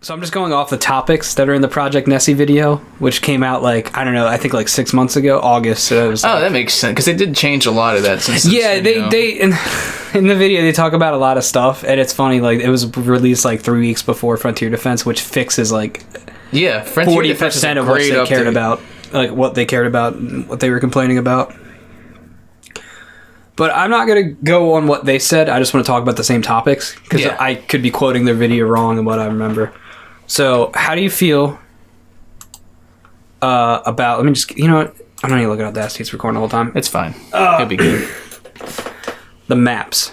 So I'm just going off the topics that are in the Project Nessie video, which came out I think 6 months ago, August. So it was that makes sense because they did change a lot of that since. Yeah, they in the video they talk about a lot of stuff, and it's funny. Like it was released 3 weeks before Frontier Defense, which fixes 40% of what they cared about, what they cared about, and what they were complaining about. But I'm not going to go on what they said. I just want to talk about the same topics because I could be quoting their video wrong in what I remember. So, how do you feel about... Let me just... You know what? I'm not even looking at Audacity. It's recording the whole time. It's fine. It'll be good. The maps.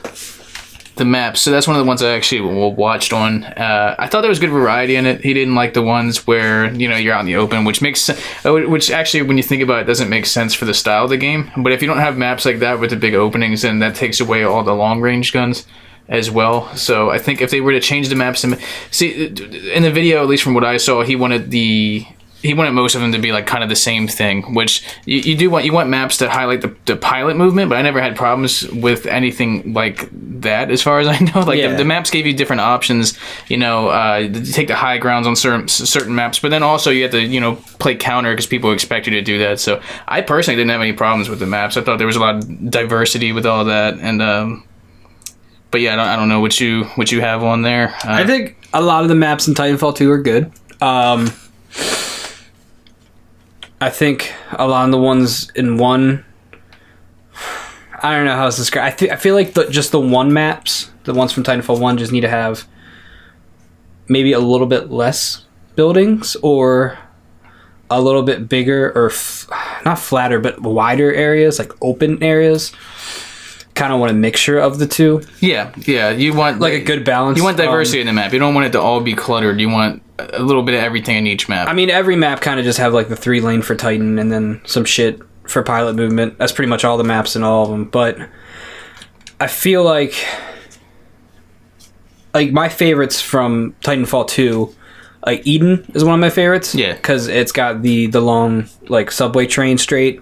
The maps. So that's one of the ones I actually watched on. I thought there was good variety in it. He didn't like the ones where, you're out in the open, which makes sense. Which actually, when you think about it, doesn't make sense for the style of the game. But if you don't have maps like that with the big openings, then that takes away all the long-range guns as well. So I think if they were to change the maps... See, in the video, at least from what I saw, he wanted most of them to be kind of the same thing, which you want maps that highlight the pilot movement, but I never had problems with anything like that as far as I know. The maps gave you different options, to take the high grounds on certain maps, but then also you had to, play counter because people expect you to do that. So I personally didn't have any problems with the maps. I thought there was a lot of diversity with all that, and but yeah, I don't know what you have on there. I think a lot of the maps in Titanfall 2 are good. I think a lot of the ones in 1, I don't know how to describe. I feel like just the 1 maps, the ones from Titanfall 1, just need to have maybe a little bit less buildings or a little bit bigger or not flatter, but wider areas, open areas. Kind of want a mixture of the two. Yeah. You want a good balance. You want diversity in the map. You don't want it to all be cluttered. You want a little bit of everything in each map. I mean, every map kind of just have the 3-lane for Titan and then some shit for pilot movement. That's pretty much all the maps in all of them. But I feel like my favorites from Titanfall 2, Eden is one of my favorites. Yeah, because it's got the long subway train straight.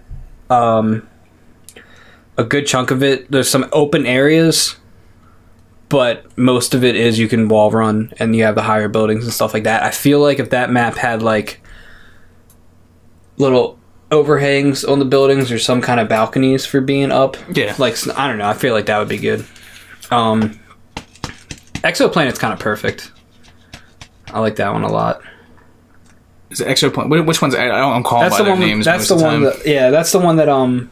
A good chunk of it, there's some open areas, but most of it is you can wall run and you have the higher buildings and stuff like that. I feel like if that map had little overhangs on the buildings or some kind of balconies for being up, I don't know, I feel like that would be good. Exoplanet's kind of perfect. I like that one a lot. Is it Exoplanet? Which one's... I'm calling by their names most of the time. That's the one that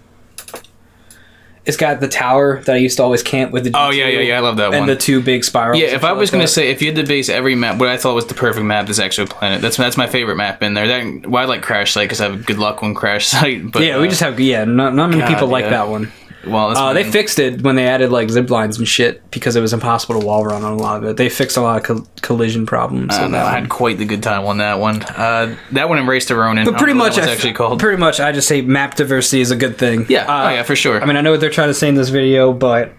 it's got the tower that I used to always camp with. Oh, yeah, I love that one. And the 2 big spirals. Yeah, if I was going to say, if you had to base every map, what I thought was the perfect map is Exoplanet. That's my favorite map in there. I like Crash Site because I have good luck on Crash Site. But, we just have, not many people like that one. Well, they fixed it when they added zip lines and shit because it was impossible to wall run on a lot of it. They fixed a lot of collision problems. I had quite the good time on that one. That one embraced the Ronin. But pretty much, actually called. Pretty much, I just say map diversity is a good thing. Yeah, for sure. I mean, I know what they're trying to say in this video, but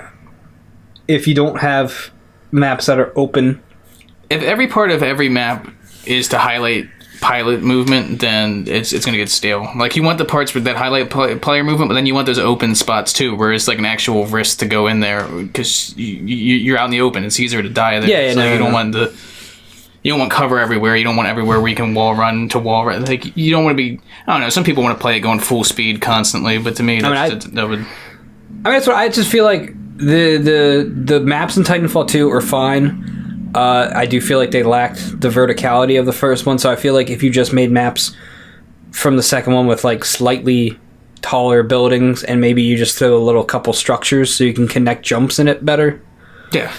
if you don't have maps that are open, if every part of every map is to highlight pilot movement, then it's going to get stale. You want the parts that highlight player movement, but then you want those open spots too, where it's an actual risk to go in there because you're out in the open. It's easier to die there. You don't want cover everywhere. You don't want everywhere where you can wall run to wall run. You don't want to be... I don't know. Some people want to play it going full speed constantly, but to me, that would... that's what I just feel like. The maps in Titanfall 2 are fine. I do feel like they lacked the verticality of the first one, so I feel like if you just made maps from the second one with slightly taller buildings and maybe you just throw a little couple structures so you can connect jumps in it better. Yeah.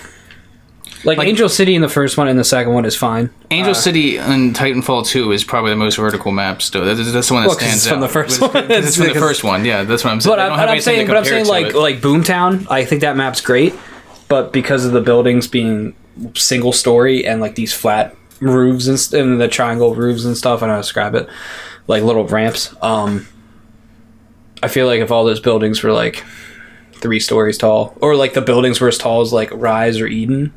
Angel City in the first one and the second one is fine. Angel City in Titanfall 2 is probably the most vertical map still. That's the one that stands out. From the first one. It's from the first one, yeah. That's what I'm saying. But I'm saying Boomtown, I think that map's great, but because of the buildings being single story and these flat roofs and the triangle roofs and stuff, I don't know how to describe it, little ramps, I feel like if all those buildings were 3 stories tall, or the buildings were as tall as Rise or Eden,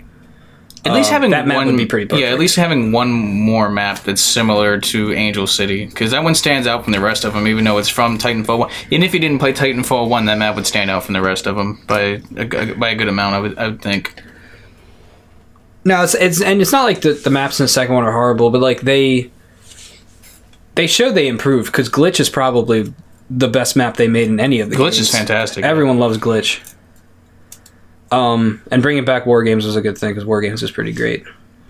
at least having that map would be pretty perfect. Yeah, at least having one more map that's similar to Angel City, because that one stands out from the rest of them, even though it's from Titanfall 1. And if you didn't play Titanfall 1, that map would stand out from the rest of them by a good amount, I would think. No, it's not like the maps in the second one are horrible, but like they show they improved, because Glitch is probably the best map they made in any of the games. Glitch is fantastic. Everyone loves Glitch. And bringing back War Games was a good thing, because War Games is pretty great.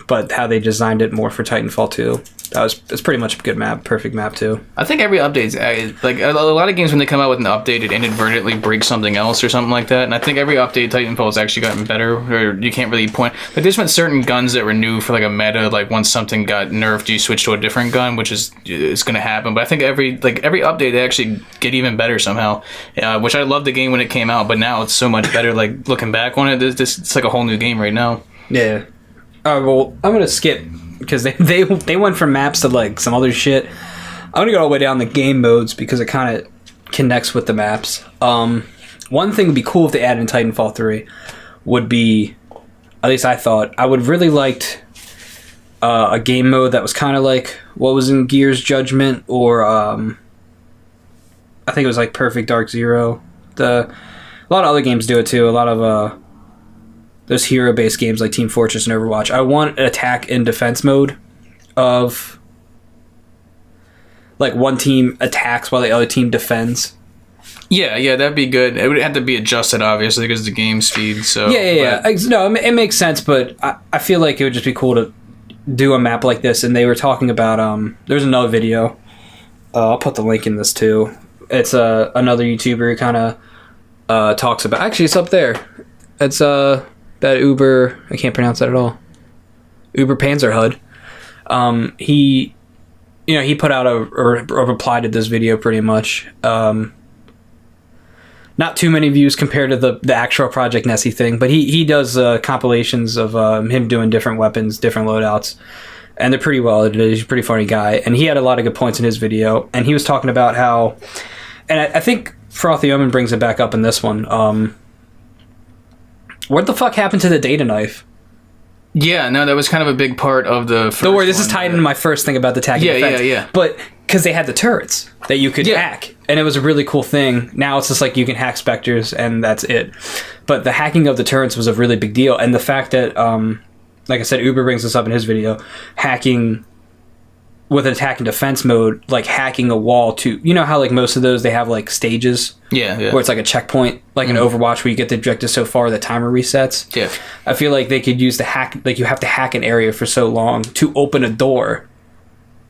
But how they designed it more for Titanfall 2, it's pretty much a good map, perfect map too. I think every update's like a lot of games, when they come out with an update, it inadvertently breaks something else or something like that. And I think every update Titanfall has actually gotten better. Or you can't really point. Like there's been certain guns that were new for like a meta. Like once something got nerfed, you switch to a different gun, which is going to happen. But I think every update they actually get even better somehow. Which I loved the game when it came out, but now it's so much better. Like looking back on it, it's like a whole new game right now. Yeah. Well, I'm gonna skip, because they went from maps to like some other shit. I'm gonna go all the way down the game modes, because it kind of connects with the maps. One thing would be cool if they added in Titanfall 3 would be, at least I thought, I would really liked a game mode that was kind of like what was in Gears Judgment, or I think it was like Perfect Dark Zero. A lot of other games do it too. A lot of those hero-based games like Team Fortress and Overwatch. I want an attack and defense mode of like one team attacks while the other team defends. Yeah, that'd be good. It would have to be adjusted, obviously, because of the game speed. So yeah. No, it makes sense, but I feel like it would just be cool to do a map like this. And they were talking about there's another video. I'll put the link in this too. It's another YouTuber who kind of talks about. Actually, it's up there. It's that Uber, I can't pronounce that at all. Uber Panzerhud. He put out a reply to this video pretty much. Not too many views compared to the actual Project Nessie thing, but he does compilations of him doing different weapons, different loadouts, and they're pretty well edited. He's a pretty funny guy, and he had a lot of good points in his video, and he was talking about how, and I think Frothy Omen brings it back up in this one, what the fuck happened to the data knife? Yeah, no, that was kind of a big part of the first. Don't worry, this is tied into my first thing about the attacking defense. Yeah. But because they had the turrets that you could hack, and it was a really cool thing. Now it's just like you can hack Spectres, and that's it. But the hacking of the turrets was a really big deal, and the fact that, like I said, Uber brings this up in his video, hacking with an attack and defense mode, like hacking a wall to, you know how like most of those they have like stages, where it's like a checkpoint, like an Overwatch where you get the objective so far the timer resets. Yeah, I feel like they could use the hack, like you have to hack an area for so long to open a door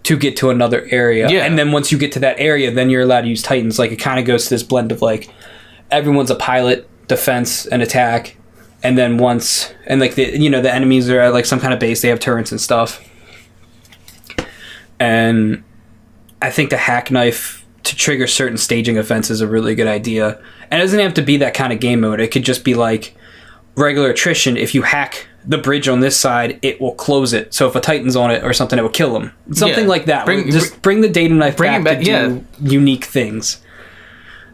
to get to another area, and then once you get to that area, then you're allowed to use Titans. Like it kind of goes to this blend of like everyone's a pilot, defense, and attack, and then once and like the enemies are at like some kind of base, they have turrets and stuff. And I think the hack knife to trigger certain staging events is a really good idea. And it doesn't have to be that kind of game mode. It could just be like regular attrition. If you hack the bridge on this side, it will close it. So if a Titan's on it or something, it will kill them. Something like that. Bring the data knife back to do unique things.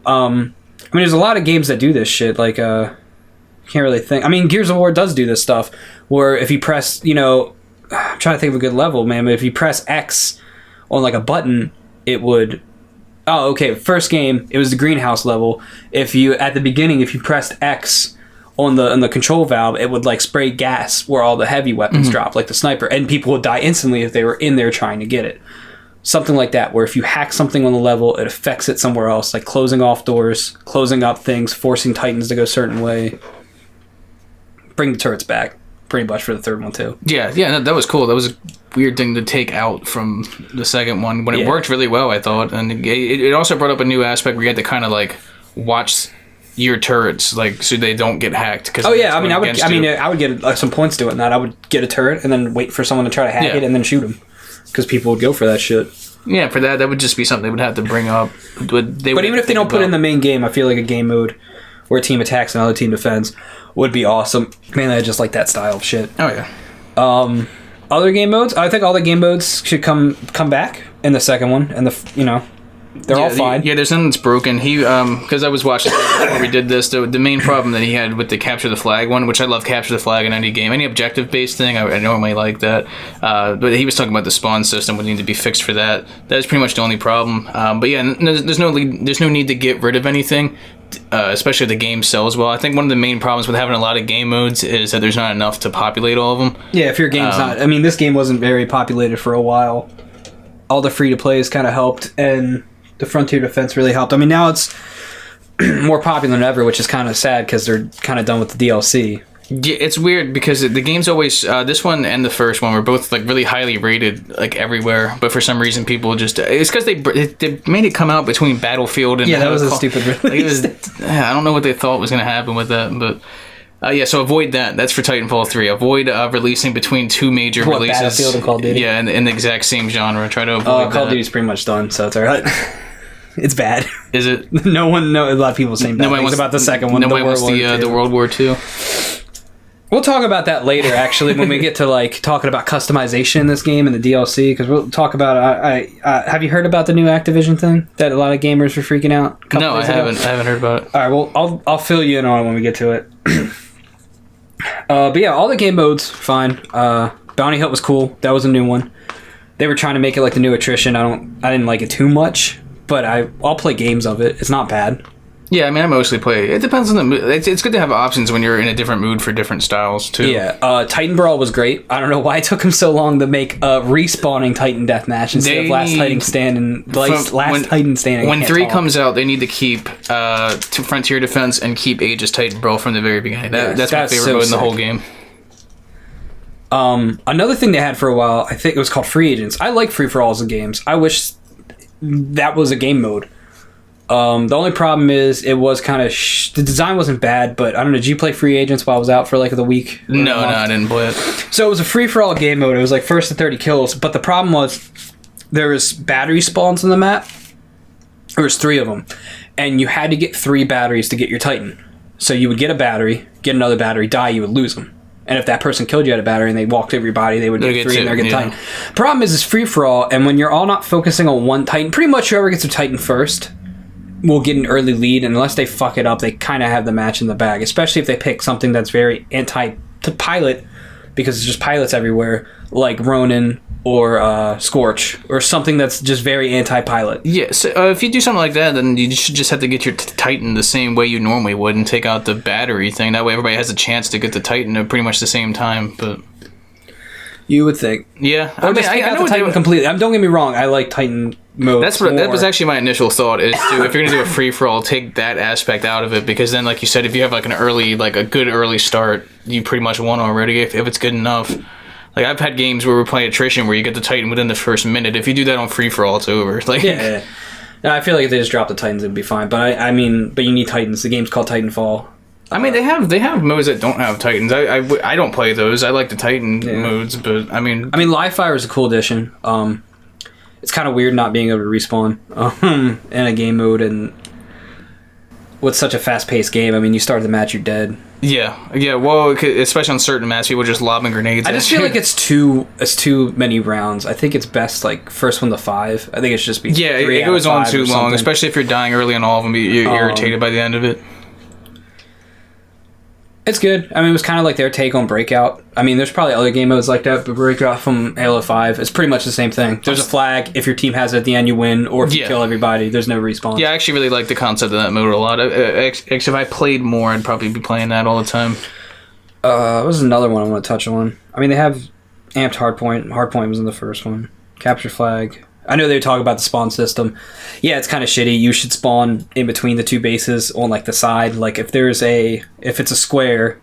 I mean, there's a lot of games that do this shit. Like, can't really think. I mean, Gears of War does do this stuff where if you press, I'm trying to think of a good level, man, but if you press X on like a button, it would... Oh, okay, first game, it was the greenhouse level. At the beginning, if you pressed X on the control valve, it would like spray gas where all the heavy weapons drop, like the sniper, and people would die instantly if they were in there trying to get it. Something like that, where if you hack something on the level, it affects it somewhere else, like closing off doors, closing up things, forcing Titans to go a certain way. Bring the turrets back. Pretty much for the third one too. Yeah, that was cool. That was a weird thing to take out from the second one, when it worked really well, I thought. And it also brought up a new aspect where you had to kind of like watch your turrets, like so they don't get hacked. Cause I would get some points doing that. I would get a turret and then wait for someone to try to hack it and then shoot them, because people would go for that shit. Yeah, for that would just be something they would have to bring up. But even if they don't put it in the main game, I feel like a game mode where a team attacks and another team defends would be awesome. Mainly, I just like that style of shit. Oh yeah. Other game modes, I think all the game modes should come back in the second one, and they're all fine. There's something that's broken. He because I was watching before we did this, the main problem that he had with the capture the flag one, which I love capture the flag in any game, any objective based thing, I normally like that. But he was talking about the spawn system would need to be fixed for that. That is pretty much the only problem. But yeah, there's no need to get rid of anything. especially if the game sells well. I think one of the main problems with having a lot of game modes is that there's not enough to populate all of them. Yeah, if your game's not... I mean, this game wasn't very populated for a while. All the free-to-plays kind of helped, and the Frontier Defense really helped. I mean, now it's more popular than ever, which is kind of sad because they're kind of done with the DLC. Yeah, it's weird because the game's always this one and the first one were both like really highly rated like everywhere, but for some reason people just it's because they made it come out between Battlefield and that was a stupid release. I don't know what they thought was going to happen with that, but yeah, so avoid that. That's for Titanfall 3. Avoid releasing between two major releases. Battlefield and Call of Duty? Yeah, in the exact same genre. Try to avoid that. Call of Duty's pretty much done, so it's alright. It's bad. Is it? A lot of people saying bad things about the second one. Nobody wants the World War II. We'll talk about that later, actually, when we get to like talking about customization in this game and the DLC. Because we'll talk about. Have you heard about the new Activision thing that a lot of gamers were freaking out? No, I haven't. I haven't heard about it. All right, well, I'll fill you in on it when we get to it. But yeah, all the game modes fine. Bounty Hunt was cool. That was a new one. They were trying to make it like the new attrition. I didn't like it too much, but I'll play games of it. It's not bad. Yeah, I mean, I mostly play. It depends on the mood. It's good to have options when you're in a different mood for different styles, too. Yeah, Titan Brawl was great. I don't know why it took them so long to make a respawning Titan deathmatch instead of Last Titan Standing. Titan Standing. When 3 comes out, they need to keep Frontier Defense and keep Aegis Titan Brawl from the very beginning. That's my favorite mode in the whole game. Another thing they had for a while, I think it was called Free Agents. I like free-for-alls in games. I wish that was a game mode. The only problem is it was kind of the design wasn't bad, but I don't know. Did you play Free Agents while I was out for like the week? No, I didn't play it. So it was a free for all game mode. It was like first to 30 kills, but the problem was there was battery spawns on the map. There was 3 of them, and you had to get 3 batteries to get your Titan. So you would get a battery, get another battery, die, you would lose them. And if that person killed you at a battery and they walked everybody, they would get 3 and they're getting Titan. Problem is it's free for all, and when you're all not focusing on one Titan, pretty much whoever gets a Titan first will get an early lead, and unless they fuck it up, they kind of have the match in the bag, especially if they pick something that's very anti-pilot, because it's just pilots everywhere, like Ronin or Scorch, or something that's just very anti-pilot. Yeah, so if you do something like that, then you should just have to get your Titan the same way you normally would and take out the battery thing. That way everybody has a chance to get the Titan at pretty much the same time, but... You would think. Yeah. Or just take out the Titan completely. Don't get me wrong, I like Titan mode. That was actually my initial thought, is if you're going to do a free-for-all, take that aspect out of it, because then, like you said, if you have like a good early start, you pretty much won already, if it's good enough. Like, I've had games where we're playing attrition where you get the Titan within the first minute. If you do that on free-for-all, it's over. Like, yeah. No, I feel like if they just drop the Titans, it'd be fine. But I mean, but you need Titans. The game's called Titanfall. I mean, they have modes that don't have Titans. I don't play those. I like the Titan modes, but I mean, Live Fire is a cool addition. It's kind of weird not being able to respawn in a game mode, and with such a fast-paced game. I mean, you start the match, you're dead. Yeah. Well, especially on certain maps, people just lobbing grenades. I just feel like it's too many rounds. I think it's best like first one to 5. I think it should just be it goes on too long, especially if you're dying early on all of them. You're irritated by the end of it. It's good. I mean, it was kind of like their take on Breakout. I mean, there's probably other game modes like that, but Breakout from Halo 5 is pretty much the same thing. There's a flag. If your team has it at the end, you win. Or if you kill everybody, there's no respawn. Yeah, I actually really like the concept of that mode a lot. Actually, if I played more, I'd probably be playing that all the time. What was another one I want to touch on? I mean, they have Amped Hardpoint. Hardpoint was in the first one. Capture Flag. I know they talk about the spawn system. Yeah, it's kind of shitty. You should spawn in between the 2 bases on like the side. Like if it's a square,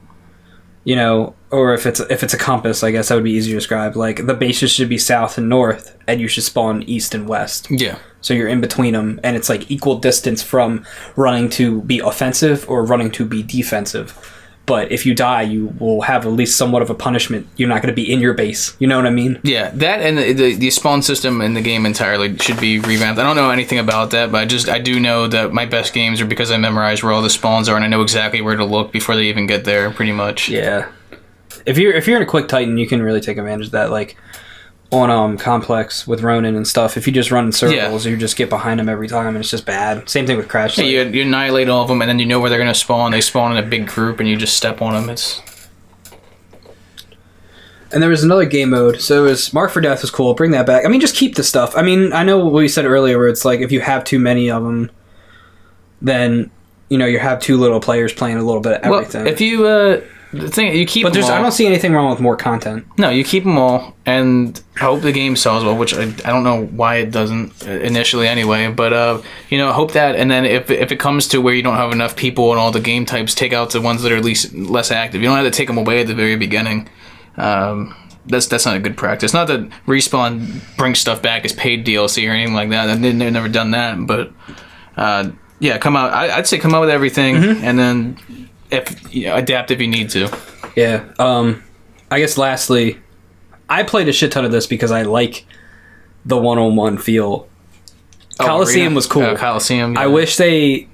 you know, or if it's a compass, I guess that would be easier to describe. Like the bases should be south and north, and you should spawn east and west. Yeah. So you're in between them, and it's like equal distance from running to be offensive or running to be defensive. But if you die, you will have at least somewhat of a punishment. You're not going to be in your base. You know what I mean? Yeah, that and the spawn system in the game entirely should be revamped. I don't know anything about that, but I do know that my best games are because I memorize where all the spawns are, and I know exactly where to look before they even get there, pretty much. Yeah. If you're in a quick Titan, you can really take advantage of that. Like on Complex with Ronin and stuff, if you just run in circles, you just get behind them every time, and it's just bad. Same thing with Crash. Yeah, you annihilate all of them, and then you know where they're going to spawn. They spawn in a big group, and you just step on them. And there was another game mode. So it was Mark for Death was cool. Bring that back. I mean, just keep the stuff. I mean, I know what we said earlier, where it's like if you have too many of them, then you have two little players playing a little bit of everything. Well, if you the thing you keep, but them all, I don't see anything wrong with more content. No, you keep them all, and I hope the game sells well, which I don't know why it doesn't initially anyway. But hope that, and then if it comes to where you don't have enough people and all the game types, take out the ones that are less active. You don't have to take them away at the very beginning. That's not a good practice. Not that Respawn brings stuff back as paid DLC or anything like that. They've never done that. But come out. I'd say come out with everything, and then adapt if you need to. Yeah. I guess lastly, I played a shit ton of this because I like the one-on-one feel. Coliseum was cool. Coliseum. Yeah. I wish they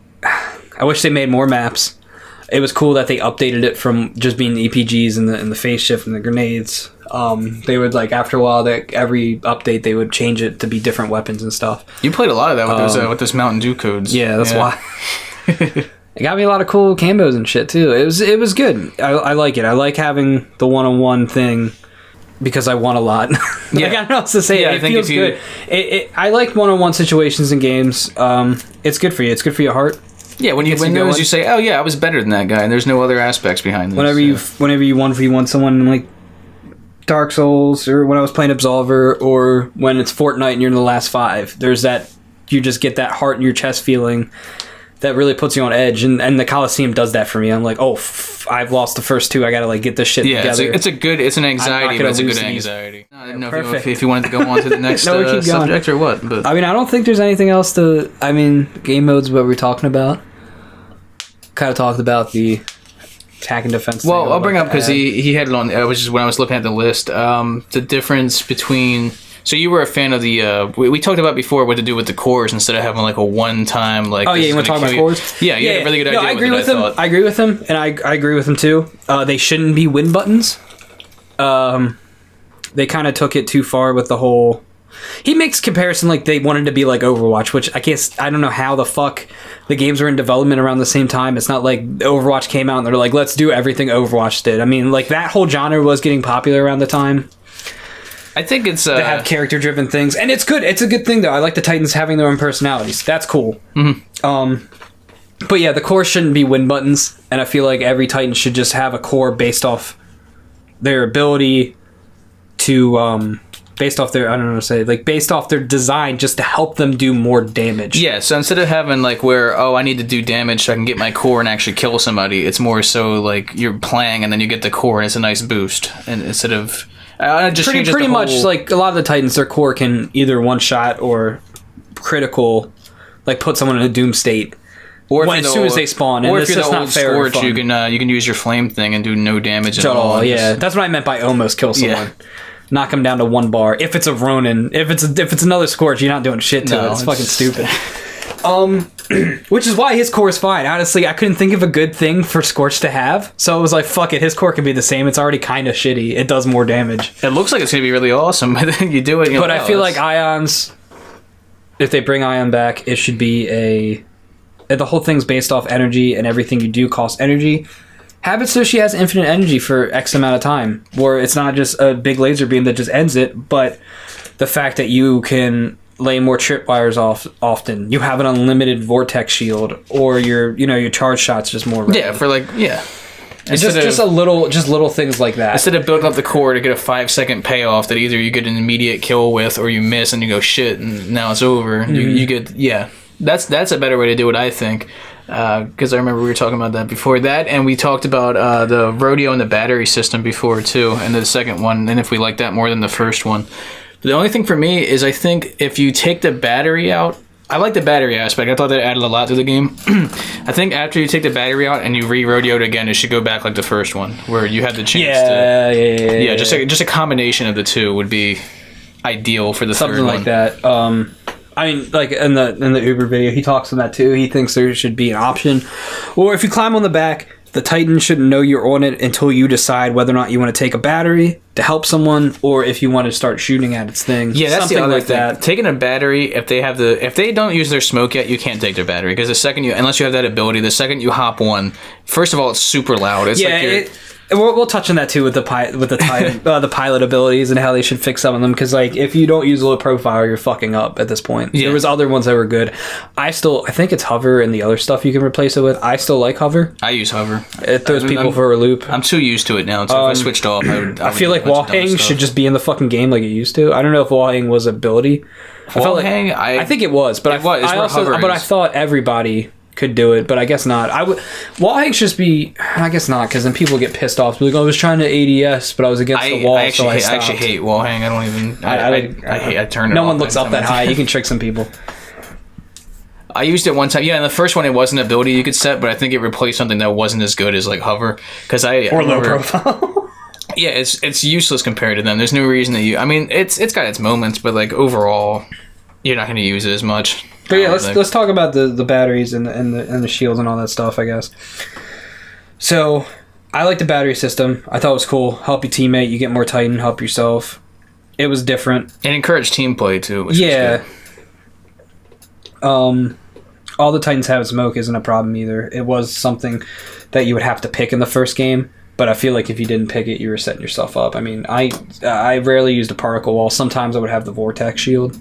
made more maps. It was cool that they updated it from just being the EPGs and the phase shift and the grenades. They would after a while, that every update they would change it to be different weapons and stuff. You played a lot of that with those Mountain Dew codes. Yeah, that's why. It got me a lot of cool combos and shit too. It was good. I like it. I like having the one-on-one thing because I won a lot. I don't know what else to say. It feels good. I like one-on-one situations in games. It's good for you. It's good for your heart. Yeah, when you say, "Oh yeah, I was better than that guy," and there's no other aspects behind this. Whenever you 1v1 someone in like Dark Souls, or when I was playing Absolver, or when it's Fortnite and you're in the last 5, there's that, you just get that heart in your chest feeling that really puts you on edge, and the Coliseum does that for me. I'm like, I've lost the first 2. I gotta get this shit together. It's an anxiety, but it's a good anxiety. I didn't know if you wanted to go on to the next subject or what. But I don't think there's anything else to. Game mode's what we're talking about. Kind of talked about the attack and defense. Well, I'll bring up because he had it on. Which is when I was looking at the list. The difference between. So you were a fan of the. We talked about before what to do with the cores instead of having like a one-time like. Oh yeah, you want to talk about cores? Yeah, you had a really good idea. I agree with him. I agree with him, and I agree with him too. They shouldn't be win buttons. They kind of took it too far with the whole. He makes comparison like they wanted to be like Overwatch, which I don't know how the fuck the games were in development around the same time. It's not like Overwatch came out and they're like, let's do everything Overwatch did. That whole genre was getting popular around the time. I think it's to have character-driven things, and it's good. It's a good thing though. I like the Titans having their own personalities. That's cool. Mm-hmm. But yeah, the core shouldn't be win buttons, and I feel like every Titan should just have a core based off their ability to based off their, I don't know what to say, based off their design, just to help them do more damage. Yeah, so instead of having where, I need to do damage so I can get my core and actually kill somebody, it's more so you're playing and then you get the core and it's a nice boost. And instead of... pretty much a lot of the Titans, their core can either one shot or critical, put someone in a doom state. Or as soon as they spawn, and it's just not fair. Or you can use your flame thing and do no damage at all. Yeah, that's what I meant by almost kill someone. Yeah. Knock them down to 1 bar. If it's a Ronin, if it's another Scorch, you're not doing shit to it. It's fucking stupid. Which is why his core is fine. Honestly, I couldn't think of a good thing for Scorch to have, so I was like, fuck it, his core can be the same. It's already kind of shitty. It does more damage. It looks like it's gonna be really awesome, but then you do it. But I feel like Ions, if they bring Ion back, it should be the whole thing's based off energy, and everything you do costs energy. Have it so she has infinite energy for X amount of time, where it's not just a big laser beam that just ends it, but the fact that you can lay more tripwires off often. You have an unlimited vortex shield, or your charge shots just more rapid. It's just little things like that. Instead of building up the core to get a 5-second payoff that either you get an immediate kill with, or you miss and you go shit and now it's over. Mm-hmm. You get that's a better way to do it, I think. Because I remember we were talking about that before that, and we talked about the rodeo and the battery system before too, and the second one, and if we like that more than the first one. The only thing for me is I think if you take the battery out, I like the battery aspect. I thought that added a lot to the game. I think after you take the battery out and you re-rodeo it again, it should go back like the first one, where you had the chance to... Yeah, just a combination of the two would be ideal for the something third one. Something like that. In the Uber video, he talks on that too. He thinks there should be an option. Or if you climb on the back, the Titan shouldn't know you're on it until you decide whether or not you want to take a battery to help someone, or if you want to start shooting at its thing. Yeah, that's something the other like thing. that. Taking a battery, if they don't use their smoke yet, you can't take their battery, because the second unless you have that ability, the second you hop one, first of all, it's super loud. It's We'll touch on that too with the the pilot abilities and how they should fix some of them, because like if you don't use low profile, you're fucking up at this point. Yeah. There was other ones that were good. I think it's hover and the other stuff you can replace it with. I still like hover. I use hover. It throws people for a loop. I'm too used to it now. So if I switched off, I feel like wall hang should just be in the fucking game like it used to. I don't know if wall hang was ability. Wall hang? I think it was, but I thought everybody could do it, but I guess not. Wall hang should just be. I guess not, because then people get pissed off. Like, I was trying to ADS, but I was against the wall, so I stopped. I actually hate wall hang. I don't even. I turn it off. No one looks up that high. You can trick some people. I used it one time. Yeah, in the first one, it wasn't an ability you could set, but I think it replaced something that wasn't as good as like hover. Or low profile. Yeah, it's useless compared to them. There's no reason that you. I mean, it's got its moments, but like overall, you're not going to use it as much. But yeah, let's talk about the batteries and the shields and all that stuff, I guess. So, I like the battery system. I thought it was cool. Help your teammate, you get more Titan, help yourself. It was different. And encourage team play too, which was good. All the Titans have smoke isn't a problem either. It was something that you would have to pick in the first game, but I feel like if you didn't pick it, you were setting yourself up. I mean, I rarely used a particle wall. Sometimes I would have the vortex shield.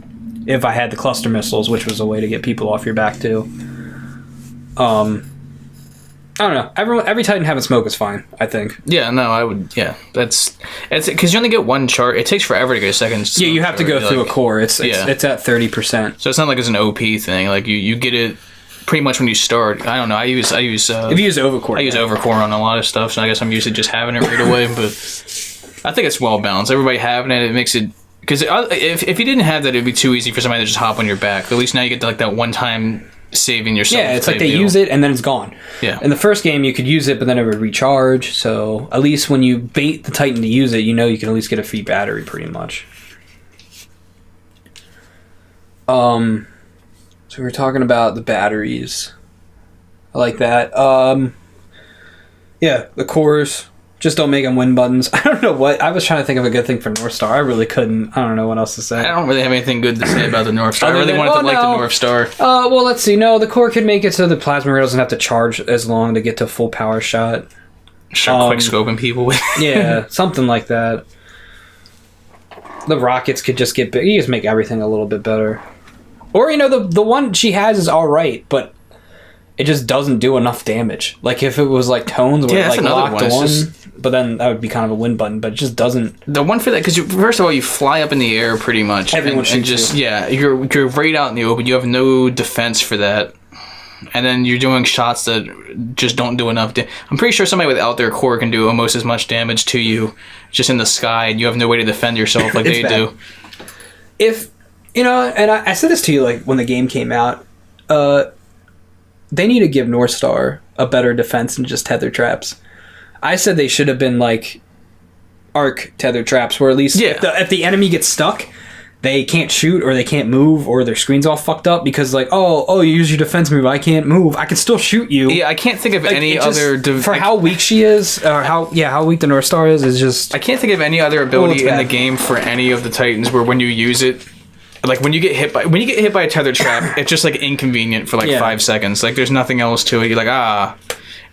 If I had the cluster missiles, which was a way to get people off your back too. I don't know. Every Titan having smoke is fine, I think. Yeah, no, I would. Yeah, it's because you only get one chart. It takes forever to get a second. Yeah, you have to go through a core. It's at 30%. So it's not like it's an OP thing. Like you get it pretty much when you start. I don't know. I use. If you use overcore, I use overcore on a lot of stuff. So I guess I'm used to just having it right away. But I think it's well balanced. Everybody having it makes it. Because if you didn't have that, it'd be too easy for somebody to just hop on your back. At least now you get like that one time saving yourself. Yeah, it's like they use it and then it's gone. Yeah. In the first game, you could use it, but then it would recharge. So at least when you bait the Titan to use it, you know you can at least get a free battery pretty much. So we were talking about the batteries. I like that. Yeah, the cores. Just don't make them win buttons. I don't know what. I was trying to think of a good thing for North Star. I really couldn't. I don't know what else to say. I don't really have anything good to say about the North Star. I really wanted to like the North Star. Well, let's see. No, the core could make it so the plasma ray doesn't have to charge as long to get to full power shot. Start quick scoping people with. Yeah, something like that. The rockets could just get big. You just make everything a little bit better. Or, the one she has is all right, but it just doesn't do enough damage. Like, if it was, like, tones where it, like, locked one, but then that would be kind of a win button, but it just doesn't... The one for that, because first of all, you fly up in the air pretty much. Everyone shoots just, you. Yeah, you're right out in the open. You have no defense for that. And then you're doing shots that just don't do enough damage. I'm pretty sure somebody without their core can do almost as much damage to you just in the sky, and you have no way to defend yourself like they do. If, and I said this to you, like, when the game came out, they need to give North Star a better defense than just tether traps. I said they should have been like arc tether traps, where at least if the enemy gets stuck, they can't shoot or they can't move or their screen's all fucked up because like, you use your defense move, I can't move, I can still shoot you. Yeah, I can't think of any other... for how weak she is, or how weak the North Star is just... I can't think of any other ability in the game for any of the Titans where when you use it, like when you get hit by a tether trap, it's just like inconvenient for like 5 seconds. Like there's nothing else to it. You're like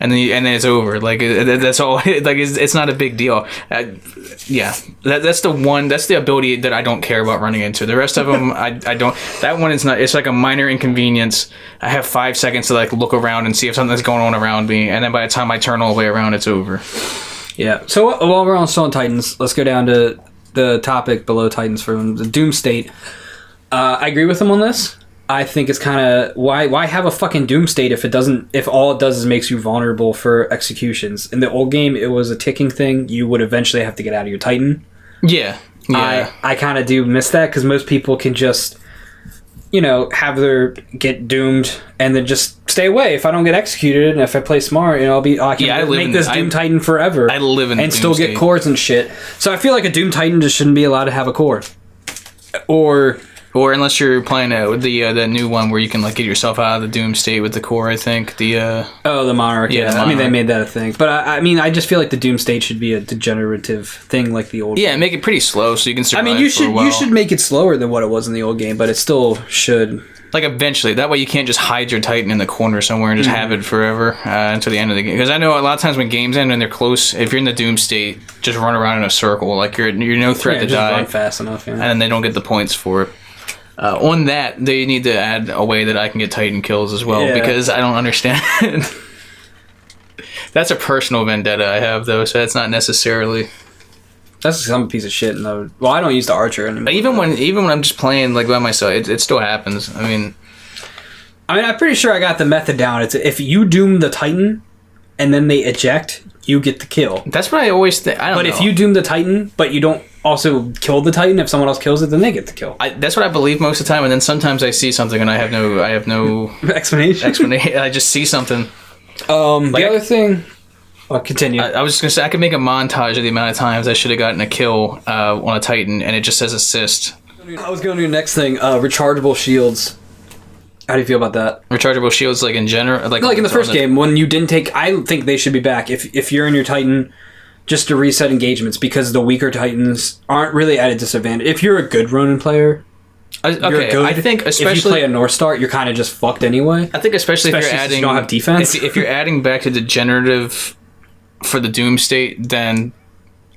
and then it's over. Like that's all. Like it's not a big deal. That's the ability that I don't care about running into. The rest of them, I don't. That one is not. It's like a minor inconvenience. I have 5 seconds to like look around and see if something's going on around me, and then by the time I turn all the way around, it's over. Yeah. So while we're on Stone Titans, let's go down to the topic below Titans from the Doom State. I agree with him on this. I think it's kind of why have a fucking Doom State if all it does is makes you vulnerable for executions. In the old game, it was a ticking thing. You would eventually have to get out of your Titan. Yeah. I kind of do miss that because most people can just have their get doomed and then just stay away. If I don't get executed and if I play smart, I can make this Doom Titan forever. I live in and still get cores and shit. So I feel like a Doom Titan just shouldn't be allowed to have a core. Or unless you're playing the new one where you can like get yourself out of the Doom State with the core, I think the Monarch. Yeah, the Monarch. I mean they made that a thing, but I just feel like the Doom State should be a degenerative thing like the old. Yeah, make it pretty slow so you can survive. I mean you should make it slower than what it was in the old game, but it still should Like eventually, that way you can't just hide your Titan in the corner somewhere and just have it forever until the end of the game. Because I know a lot of times when games end and they're close, if you're in the doom state, just run around in a circle. Like you're no threat to just die. Run fast enough, and then they don't get the points for it. On that, they need to add a way that I can get Titan kills as well because I don't understand. That's a personal vendetta I have though, so that's not necessarily. That's some piece of shit. Well, I don't use the archer anymore. Even when I'm just playing like by myself, it still happens. I mean, I'm pretty sure I got the method down. It's if you doom the Titan, and then they eject, you get the kill. That's what I always think. But if you doom the Titan, but you don't also kill the Titan, if someone else kills it, then they get the kill. That's what I believe most of the time. And then sometimes I see something and I have no explanation. I just see something. The other thing. Well, continue. I was just gonna say I could make a montage of the amount of times I should have gotten a kill on a Titan, and it just says assist. I was going to do the next thing. Rechargeable shields. How do you feel about that? Rechargeable shields, like in general, like in the first game when you didn't take. I think they should be back if you're in your Titan, just to reset engagements because the weaker Titans aren't really at a disadvantage. If you're a good Ronin player. I think especially if you play a North Star, you're kind of just fucked anyway. I think especially if you're adding, you don't have defense. If you're adding back to degenerative for the doom state, then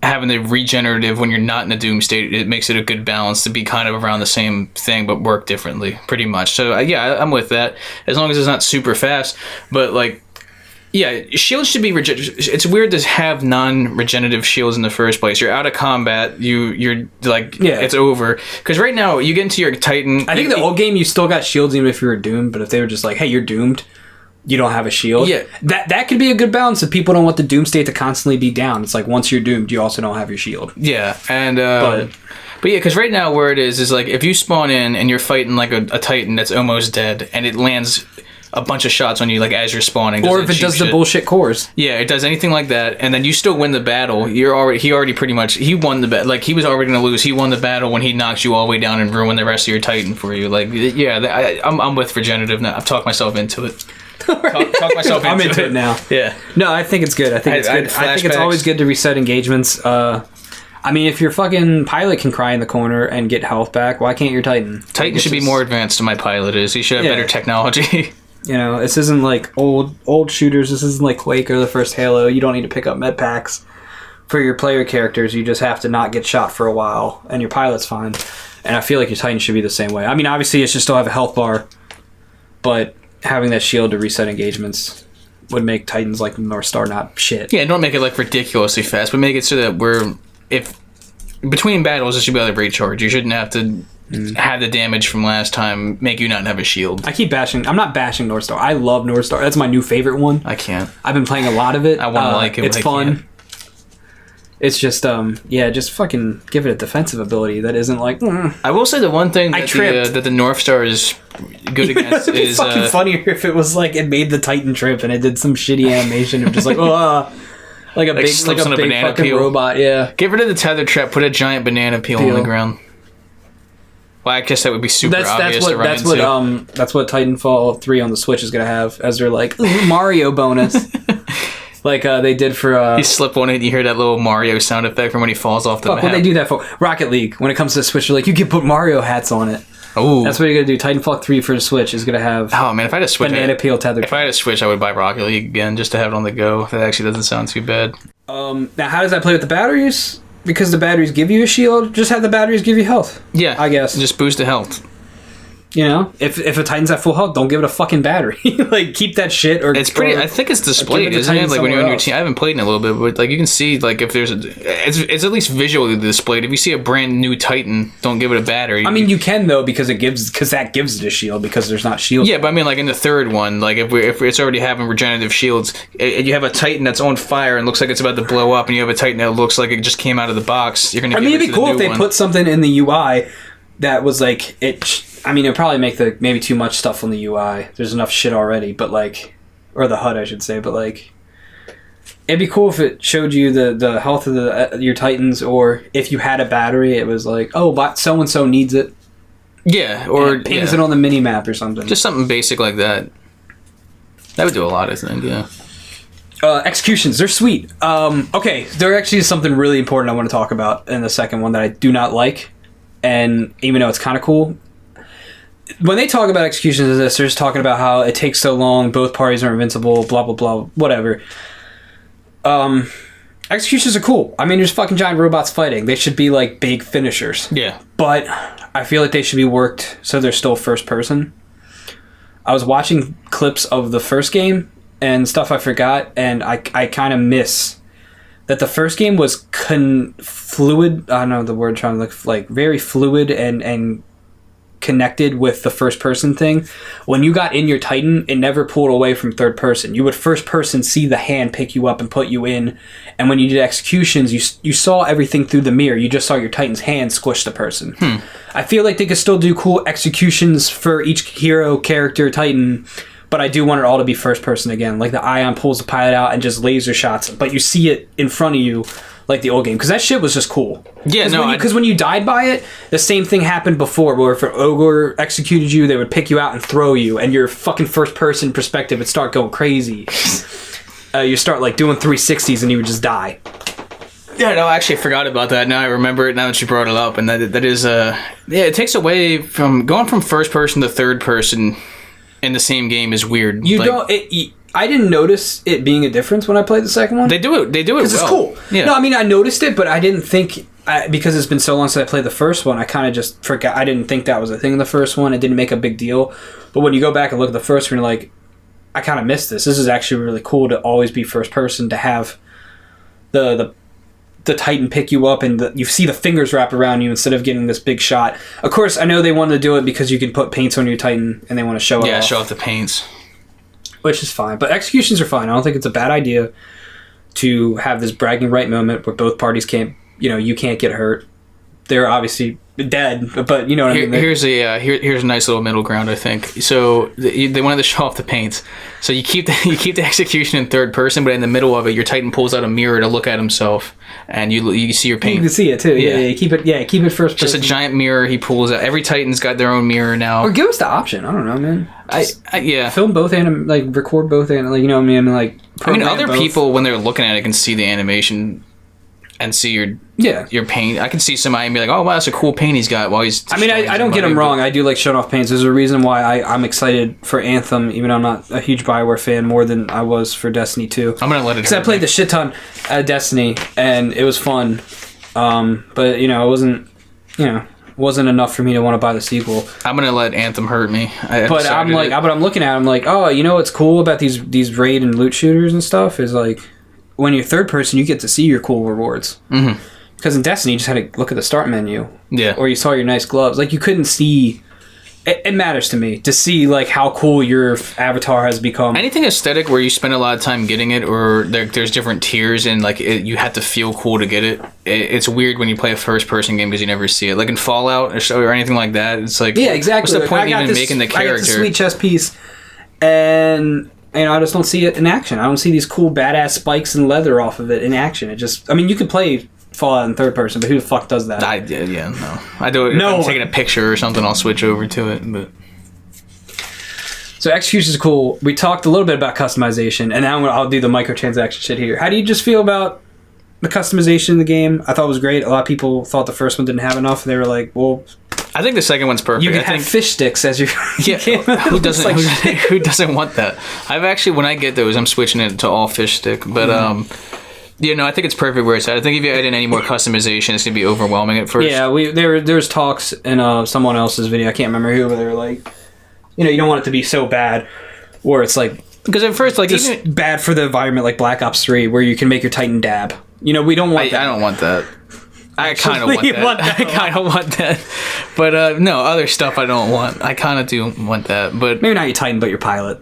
having the regenerative when you're not in a doom state, it makes it a good balance to be kind of around the same thing but work differently, pretty much. So I'm with that as long as it's not super fast. But like, yeah, shields should be it's weird to have non-regenerative shields in the first place. You're out of combat. You're like, it's over. Because right now, you get into your Titan. I think the old game, you still got shields even if you were doomed. But if they were just like, hey, you're doomed, you don't have a shield. Yeah. That could be a good balance if people don't want the doom state to constantly be down. It's like, once you're doomed, you also don't have your shield. Yeah, and... But yeah, because right now where it is like, if you spawn in and you're fighting like a Titan that's almost dead, and it lands a bunch of shots on you like as you're spawning, or if it does the bullshit cores, it does anything like that, and then you still win the battle, he already pretty much won the battle. Like he was already gonna lose, he won the battle when he knocks you all the way down and ruined the rest of your Titan for you. Like I'm with regenerative now. I've talked myself into it. Talk myself into I'm into it now. Yeah, no, I think it's good. I think it's good. I think it's always good to reset engagements. I mean, if your fucking pilot can cry in the corner and get health back, why can't your Titan? Titan should be more advanced than my pilot is. He should have better technology. You know, this isn't like old shooters. This isn't like Quake or the first Halo. You don't need to pick up med packs for your player characters. You just have to not get shot for a while, and your pilot's fine. And I feel like your Titan should be the same way. I mean, obviously, it should still have a health bar, but having that shield to reset engagements would make Titans like North Star not shit. Yeah, don't make it like ridiculously fast, but make it so that if between battles, it should be able to recharge. You shouldn't have to have the damage from last time make you not have a shield. I keep bashing. I'm not bashing North Star. I love North Star. That's my new favorite one. I can't. I've been playing a lot of it. I want to like it. It's fun. It's just just fucking give it a defensive ability that isn't like. I will say the one thing that the North Star is good against it'd be is fucking funnier if it was like it made the Titan trip and it did some shitty animation of just like like a big banana fucking peel. robot. Yeah. Get rid of the tether trap. Put a giant banana peel on the ground. Well, I guess that would be super obvious to run into. That's what Titanfall 3 on the Switch is gonna have as their like Mario bonus. Like they did for... you slip on it and you hear that little Mario sound effect from when he falls off the map. What they do that for? Rocket League. When it comes to the Switch, they're like, you can put Mario hats on it. Ooh. That's what you're going to do. Titanfall 3 for the Switch is going to have... Oh, man, if I had a Switch... Banana peel tether. If I had a Switch, I would buy Rocket League again just to have it on the go. That actually doesn't sound too bad. Now, how does that play with the batteries? Because the batteries give you a shield, just have the batteries give you health. Yeah. I guess. Just boost the health. You know, if a Titan's at full health, don't give it a fucking battery. Like, keep that shit. Or it's pretty. I think it's displayed, isn't it? Like when you're on your team. I haven't played in a little bit, but like you can see, like if there's it's at least visually displayed. If you see a brand new Titan, don't give it a battery. I mean, you can though because that gives it a shield because there's not shield. Yeah, but I mean, like in the third one, like if it's already having regenerative shields, and you have a Titan that's on fire and looks like it's about to blow up, and you have a Titan that looks like it just came out of the box. You're gonna. I mean, it'd be cool if they put something in the UI that was like it. I mean, it'd probably make maybe too much stuff on the UI. There's enough shit already, but like, or the HUD, I should say. But like, it'd be cool if it showed you the health of your Titans, or if you had a battery, it was like, oh, but so and so needs it. Yeah, or it pings it on the mini map or something. Just something basic like that. That would do a lot, I think. Yeah. Executions, they're sweet. Okay, there actually is something really important I want to talk about in the second one that I do not like, and even though it's kind of cool. when they talk about executions of this, they're just talking about how it takes so long, both parties are invincible, blah blah blah, whatever. Executions are cool. I mean, there's fucking giant robots fighting. They should be like big finishers. Yeah. But I feel like they should be worked so they're still first person. I was watching clips of the first game and stuff I forgot, and I kind of miss that the first game was fluid. I don't know the word I'm trying to look like, very fluid and connected with the first person thing. When you got in your Titan, it never pulled away from third person. You would first person see the hand pick you up and put you in, and when you did executions, you saw everything through the mirror. You just saw your Titan's hand squish the person. I feel like they could still do cool executions for each hero, character, Titan, but I do want it all to be first person again. Like the Ion pulls the pilot out and just laser shots, but you see it in front of you like the old game, because that shit was just cool. Yeah, because when you died by it, the same thing happened before, where if an ogre executed you, they would pick you out and throw you, and your fucking first person perspective would start going crazy. You start like doing 360s and you would just die. Yeah, no, I actually forgot about that. Now I remember it now that you brought it up, and that is it takes away from going from first person to third person in the same game is weird. I didn't notice it being a difference when I played the second one. They do it well. It's cool. Yeah. No, I mean, I noticed it, but I didn't think... because it's been so long since I played the first one, I kind of just forgot. I didn't think that was a thing in the first one. It didn't make a big deal. But when you go back and look at the first one, you're like, I kind of missed this. This is actually really cool to always be first person, to have the Titan pick you up and you see the fingers wrap around you instead of getting this big shot. Of course, I know they wanted to do it because you can put paints on your Titan and they want to show it off. Yeah, show off the paints. Which is fine. But executions are fine. I don't think it's a bad idea to have this bragging right moment where both parties can't, you can't get hurt. They're obviously dead, but you know what I mean? Here's a nice little middle ground, I think. So they wanted to show off the paints. So you keep the execution in third person, but in the middle of it, your Titan pulls out a mirror to look at himself, and you see your paint. You can see it too. Yeah. Keep it first person. Just a giant mirror he pulls out. Every Titan's got their own mirror now. Or give us the option. I don't know, man. Yeah. Film both record both you know what I mean? Other people when they're looking at it can see the animation and see your paint. I can see somebody and be like, oh wow, that's a cool paint he's got while he's... I don't get him wrong. I do like showing off paints. There's a reason why I'm excited for Anthem, even though I'm not a huge BioWare fan, more than I was for Destiny 2. I'm going to let it... Because I played the shit ton at Destiny, and it was fun. But, it wasn't enough for me to want to buy the sequel. I'm going to let Anthem hurt me. I'm looking at it, I'm like, oh, you know what's cool about these raid and loot shooters and stuff is like... When you're third person, you get to see your cool rewards. Mm-hmm. Because in Destiny, you just had to look at the start menu. Yeah. Or you saw your nice gloves. Like, you couldn't see... It matters to me to see, like, how cool your avatar has become. Anything aesthetic where you spend a lot of time getting it, or there's different tiers and, like, you have to feel cool to get it. It's weird when you play a first-person game because you never see it. Like in Fallout or anything like that, it's like... Yeah, exactly. What's the point of even making the character? I got this sweet chess piece, and... I just don't see it in action. I don't see these cool badass spikes and leather off of it in action. You could play Fallout in third person, but who the fuck does that? No. I do it. No. If I'm taking a picture or something, I'll switch over to it. But so execution is cool. We talked a little bit about customization, and now I'll do the microtransaction shit here. How do you just feel about the customization in the game? I thought it was great. A lot of people thought the first one didn't have enough. They were like, well... I think the second one's perfect. You can have fish sticks as your... Yeah, who doesn't want that? I've actually, when I get those, I'm switching it to all fish stick. But, I think it's perfect where it's at. I think if you add in any more customization, it's going to be overwhelming at first. Yeah, there's talks in someone else's video, I can't remember who, but they were like, you don't want it to be so bad where it's like... Because at first, like... Just bad for the environment like Black Ops 3, where you can make your Titan dab. We don't want that. I don't want that. I kind of want that. I kind of want that. But no, other stuff I don't want. I kind of do want that. But maybe not your Titan, but your pilot.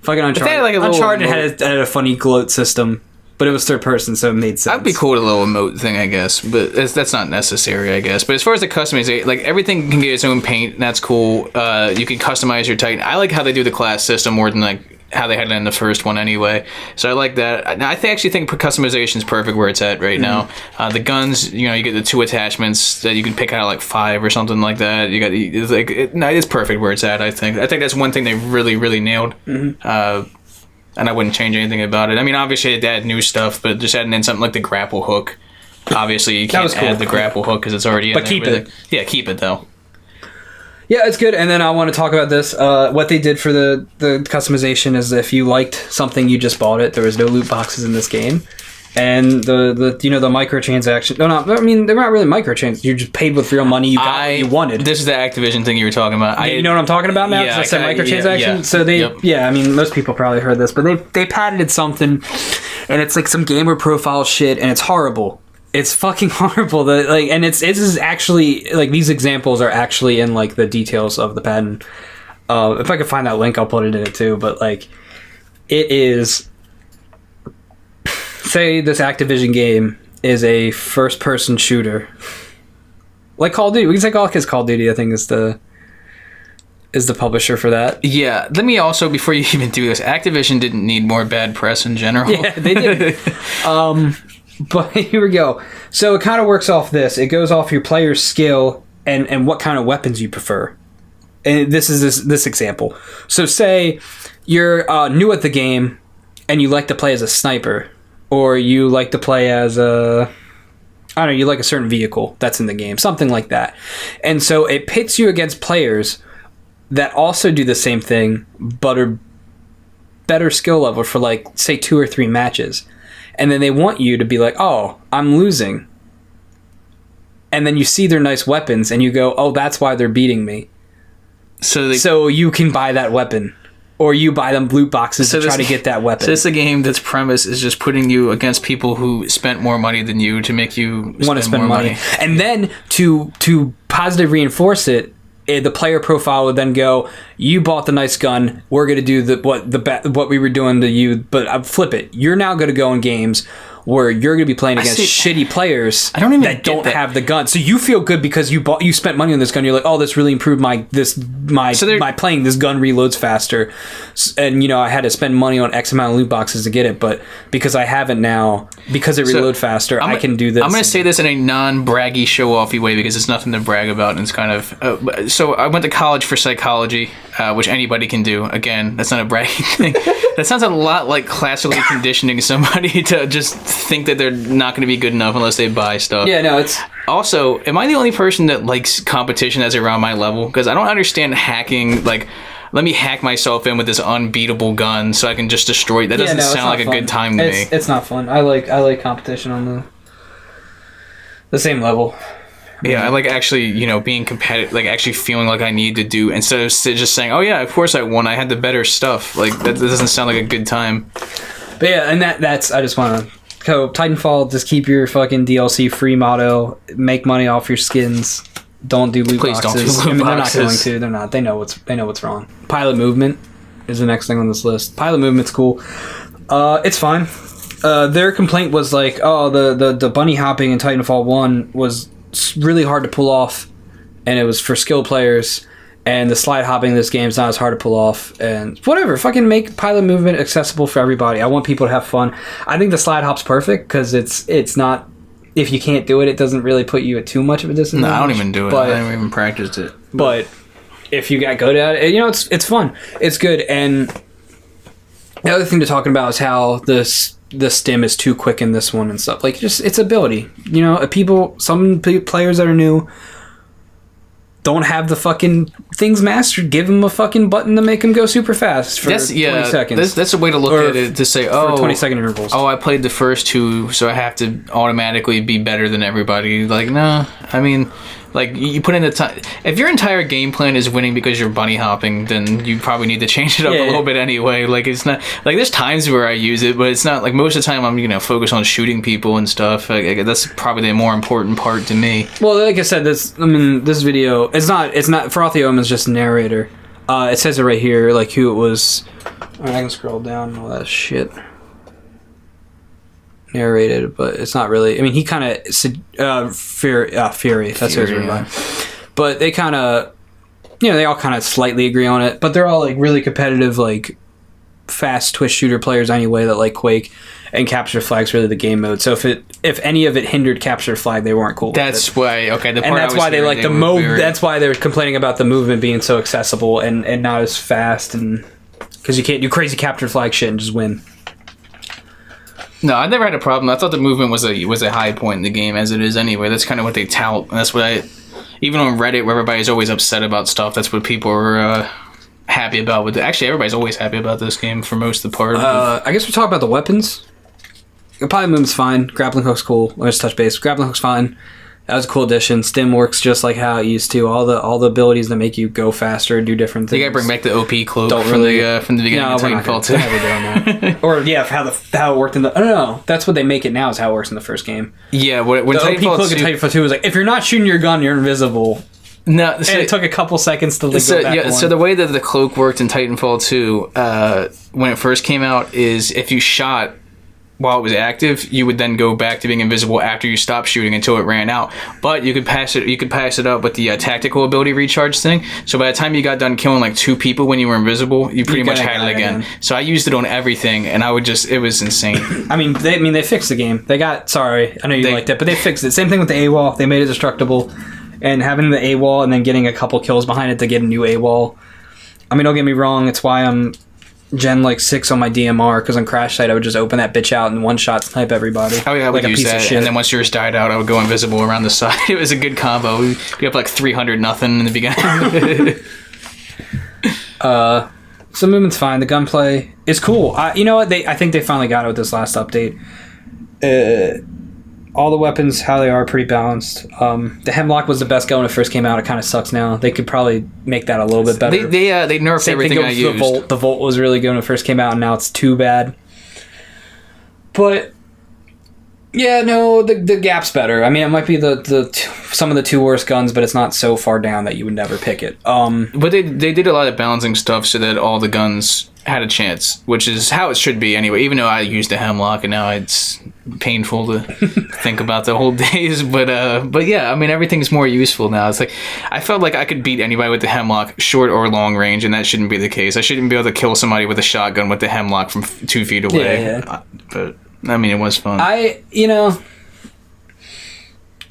Fucking Uncharted. Uncharted had a funny gloat system, but it was third person, so it made sense. That'd be cool, a little emote thing, I guess. But that's not necessary, I guess. But as far as the customization, like everything can get its own paint. And that's cool. You can customize your Titan. I like how they do the class system more than like how they had it in the first one anyway. So I like that. I actually think customization is perfect where it's at right now. The guns, you get the 2 attachments that you can pick out like 5 or something like that. You got it's perfect where it's at. I think that's one thing they really, really nailed. Mm-hmm. And I wouldn't change anything about it. I mean, obviously they add new stuff, but just adding in something like the grapple hook. Obviously you can't add the grapple hook because it's already in there. But keep it. Yeah, keep it though. Yeah, it's good. And then I want to talk about this. What they did for the customization is if you liked something, you just bought it. There was no loot boxes in this game. And the microtransaction. No, I mean, they're not really microtransactions. You just paid with real money. You got what you wanted. This is the Activision thing you were talking about. You know what I'm talking about now? Yeah, I said microtransaction. Yeah. So I mean, most people probably heard this, but they patented something, and it's like some gamer profile shit, and it's horrible. It's fucking horrible. And this is actually like these examples are actually in like the details of the patent. If I can find that link, I'll put it in it too. But like, it is. Say this Activision game is a first-person shooter, like Call of Duty. We can say Call of Duty. I think is the publisher for that. Yeah. Let me also, before you even do this, Activision didn't need more bad press in general. Yeah, they did. But here we go. So it kind of works off this. It goes off your player's skill and what kind of weapons you prefer. And this is this example. So say you're new at the game and you like to play as a sniper. Or you like to play as you like a certain vehicle that's in the game, something like that. And so it pits you against players that also do the same thing, but are better skill level for like, say, 2 or 3 matches. And then they want you to be like, oh, I'm losing. And then you see their nice weapons and you go, oh, that's why they're beating me. So you can buy that weapon. Or you buy them loot boxes to try to get that weapon. So it's a game that's premise is just putting you against people who spent more money than you to make you want to spend more money. And then to positive reinforce it, the player profile would then go, you bought the nice gun, we're going to do what we were doing to you, but I'll flip it. You're now going to go in games where you're going to be playing against shitty players that don't have the gun. So you feel good because you spent money on this gun. You're like, oh, this really improved my playing. This gun reloads faster, and I had to spend money on X amount of loot boxes to get it. But because I haven't now, because it reloads faster, I can do this. I'm going to say this in a non-braggy, show-offy way because it's nothing to brag about. And it's kind of so I went to college for psychology, which anybody can do. Again, that's not a bragging thing. That sounds a lot like classically conditioning somebody to just think that they're not going to be good enough unless they buy stuff. Yeah, no, it's... Also, am I the only person that likes competition that's around my level? Because I don't understand hacking, like, let me hack myself in with this unbeatable gun so I can just destroy it. That doesn't sound like a good time to me. It's not fun. I like competition on the same level. Yeah, I like actually, being competitive, like actually feeling like I need to do, instead of just saying, oh yeah, of course I won, I had the better stuff. Like, that doesn't sound like a good time. But yeah, and that's, I just want to... So, Titanfall, just keep your fucking DLC free motto. Make money off your skins. Don't do loot boxes. Don't do loot boxes. They're not going to. They're not. They know what's wrong. Pilot movement is the next thing on this list. Pilot movement's cool. It's fine. Their complaint was like, oh, the bunny hopping in Titanfall 1 was really hard to pull off, and it was for skilled players. And the slide hopping in this game is not as hard to pull off. And whatever, fucking make pilot movement accessible for everybody. I want people to have fun. I think the slide hop's perfect because it's not... If you can't do it, it doesn't really put you at too much of a disadvantage. No, I don't even do it. I haven't even practiced it. But if you got good at it, it's fun. It's good. And the other thing to talk about is how the stim is too quick in this one and stuff. Like, just its ability. Some players that are new don't have the fucking things mastered. Give them a fucking button to make them go super fast for 20 seconds. That's a way to look at it, to say, oh... 20-second intervals. Oh, I played the first 2, so I have to automatically be better than everybody. Like, no. I mean, like, you put in the time... If your entire game plan is winning because you're bunny hopping, then you probably need to change it up a little bit anyway. Like, it's not... Like, there's times where I use it, but it's not... Like, most of the time I'm, focused on shooting people and stuff. Like, that's probably the more important part to me. Well, like I said, this video... It's not... Frothium is just a narrator. It says it right here, like, who it was... I can scroll down all that shit. Narrated, but it's not really... I mean, he kind of... Fury. That's who it's written by. But they kind of... they all kind of slightly agree on it, but they're all, like, really competitive, like, fast twist shooter players anyway that like Quake, and capture flag's really the game mode. So if any of it hindered capture flag, they weren't cool. That's why. Okay, and that's why they like the move. That's why they're complaining about the movement being so accessible and not as fast, and because you can't do crazy capture flag shit and just win. No, I never had a problem. I thought the movement was a high point in the game, as it is anyway. That's kind of what they tout. And that's what even on Reddit, where everybody's always upset about stuff, that's what people are happy about. Actually, everybody's always happy about this game for most of the part. I guess we're talking about the weapons. The pilot movement's fine. Grappling hook's cool. Let's touch base. Grappling hook's fine. That was a cool addition. Stim works just like how it used to. All the abilities that make you go faster, do different things. You gotta bring back the OP cloak from the beginning of Titanfall 2. That. Or how it worked in the. I don't know. That's what they make it now. Is how it works in the first game. Yeah, when the Titanfall OP cloak in Titanfall 2 was like, if you're not shooting your gun, you're invisible. No, and it took a couple seconds to go back one. So the way that the cloak worked in Titanfall 2, when it first came out, is if you shot while it was active, you would then go back to being invisible after you stopped shooting until it ran out. But you could pass it up with the tactical ability recharge thing. So by the time you got done killing like 2 people when you were invisible, you pretty much had it again. So I used it on everything, and it was insane. they fixed the game. I know you liked it, but they fixed it. Same thing with the AWOL. They made it destructible, and having the AWOL and then getting a couple kills behind it to get a new AWOL. I mean, don't get me wrong. It's why I'm Gen 6 on my DMR, because on Crash Site I would just open that bitch out and one shot snipe everybody. Oh yeah, I would use that, and then once yours died out, I would go invisible around the side. It was a good combo. We got like 300 nothing in the beginning. So movement's fine. The gunplay is cool. You know what? I think they finally got it with this last update. All the weapons, how they are, pretty balanced. The Hemlock was the best gun when it first came out. It kind of sucks now. They could probably make that a little bit better. They nerfed everything I used. The Volt was really good when it first came out, and now it's too bad. But yeah, no, the Gap's better. I mean, it might be some of the 2 worst guns, but it's not so far down that you would never pick it. But they did a lot of balancing stuff so that all the guns had a chance, which is how it should be anyway. Even though I used a Hemlock, and now it's painful to think about the whole days. But yeah, I mean, everything's more useful now. It's like I felt like I could beat anybody with the Hemlock, short or long range, and that shouldn't be the case. I shouldn't be able to kill somebody with a shotgun with the Hemlock from 2 feet away. Yeah. But I mean, it was fun. The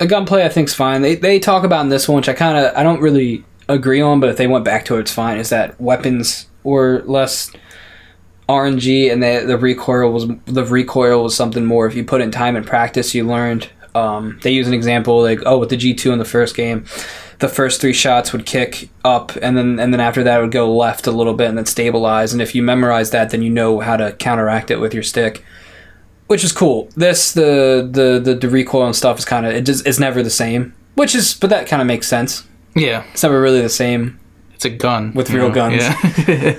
gunplay I think's fine. They talk about in this one, which I don't really agree on, but if they went back to it, it's fine. Is that weapons were less RNG, and the recoil was something more. If you put in time and practice, you learned. They use an example with the G2 in the first game, the first 3 shots would kick up, and then after that it would go left a little bit and then stabilize. And if you memorize that, then you know how to counteract it with your stick, which is cool. The recoil and stuff is it's never the same, but that kind of makes sense. Yeah, it's never really the same. It's a gun with real guns. Yeah.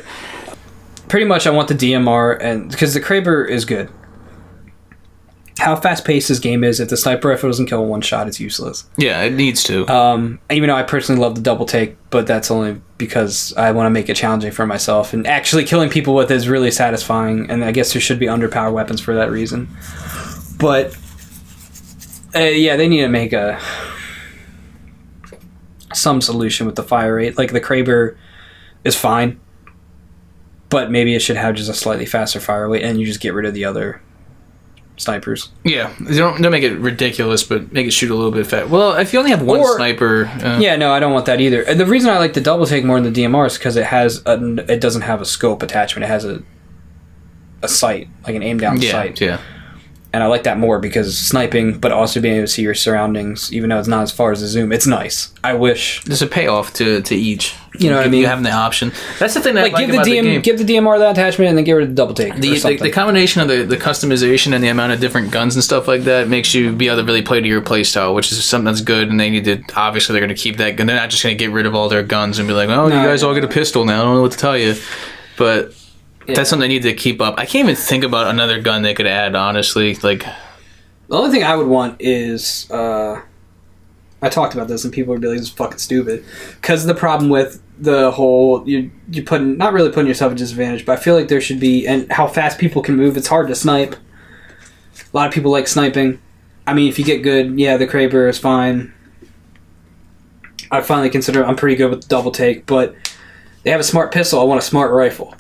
Pretty much, I want the DMR, and because the Kraber is good. How fast paced this game is, if the sniper rifle doesn't kill in 1 shot, it's useless. Yeah, it needs to. Even though I personally love the double take, but that's only because I want to make it challenging for myself. And actually killing people with it is really satisfying, and I guess there should be underpowered weapons for that reason. But yeah, they need to make some solution with the fire rate. Like, the Kraber is fine, but maybe it should have just a slightly faster fire rate, and you just get rid of the other snipers. Yeah, don't make it ridiculous, but make it shoot a little bit fast. Well, if you only have one sniper... Yeah, no, I don't want that either. And the reason I like the double take more than the DMR is because it doesn't have a scope attachment. It has a sight, like an aim down sight. Yeah. And I like that more because sniping, but also being able to see your surroundings, even though it's not as far as the zoom, it's nice. I wish there's a payoff to each. You know what I mean? You having the option. That's the thing that I like about the game. Give the DMR that attachment and then get rid of the double take. The combination of the customization and the amount of different guns and stuff like that makes you be able to really play to your play style, which is something that's good. And they need to, obviously, they're going to keep that gun. They're not just going to get rid of all their guns and be like, you guys all get a pistol now. I don't know what to tell you. But that's something they need to keep up. I can't even think about another gun they could add, honestly. Like, the only thing I would want is, I talked about this and people would be like, this is fucking stupid. Because the problem with the whole, you're not really putting yourself at a disadvantage, but I feel like there should be, and how fast people can move, it's hard to snipe. A lot of people like sniping. I mean, if you get good, the Kraber is fine. I finally consider I'm pretty good with the double take, but they have a smart pistol, I want a smart rifle.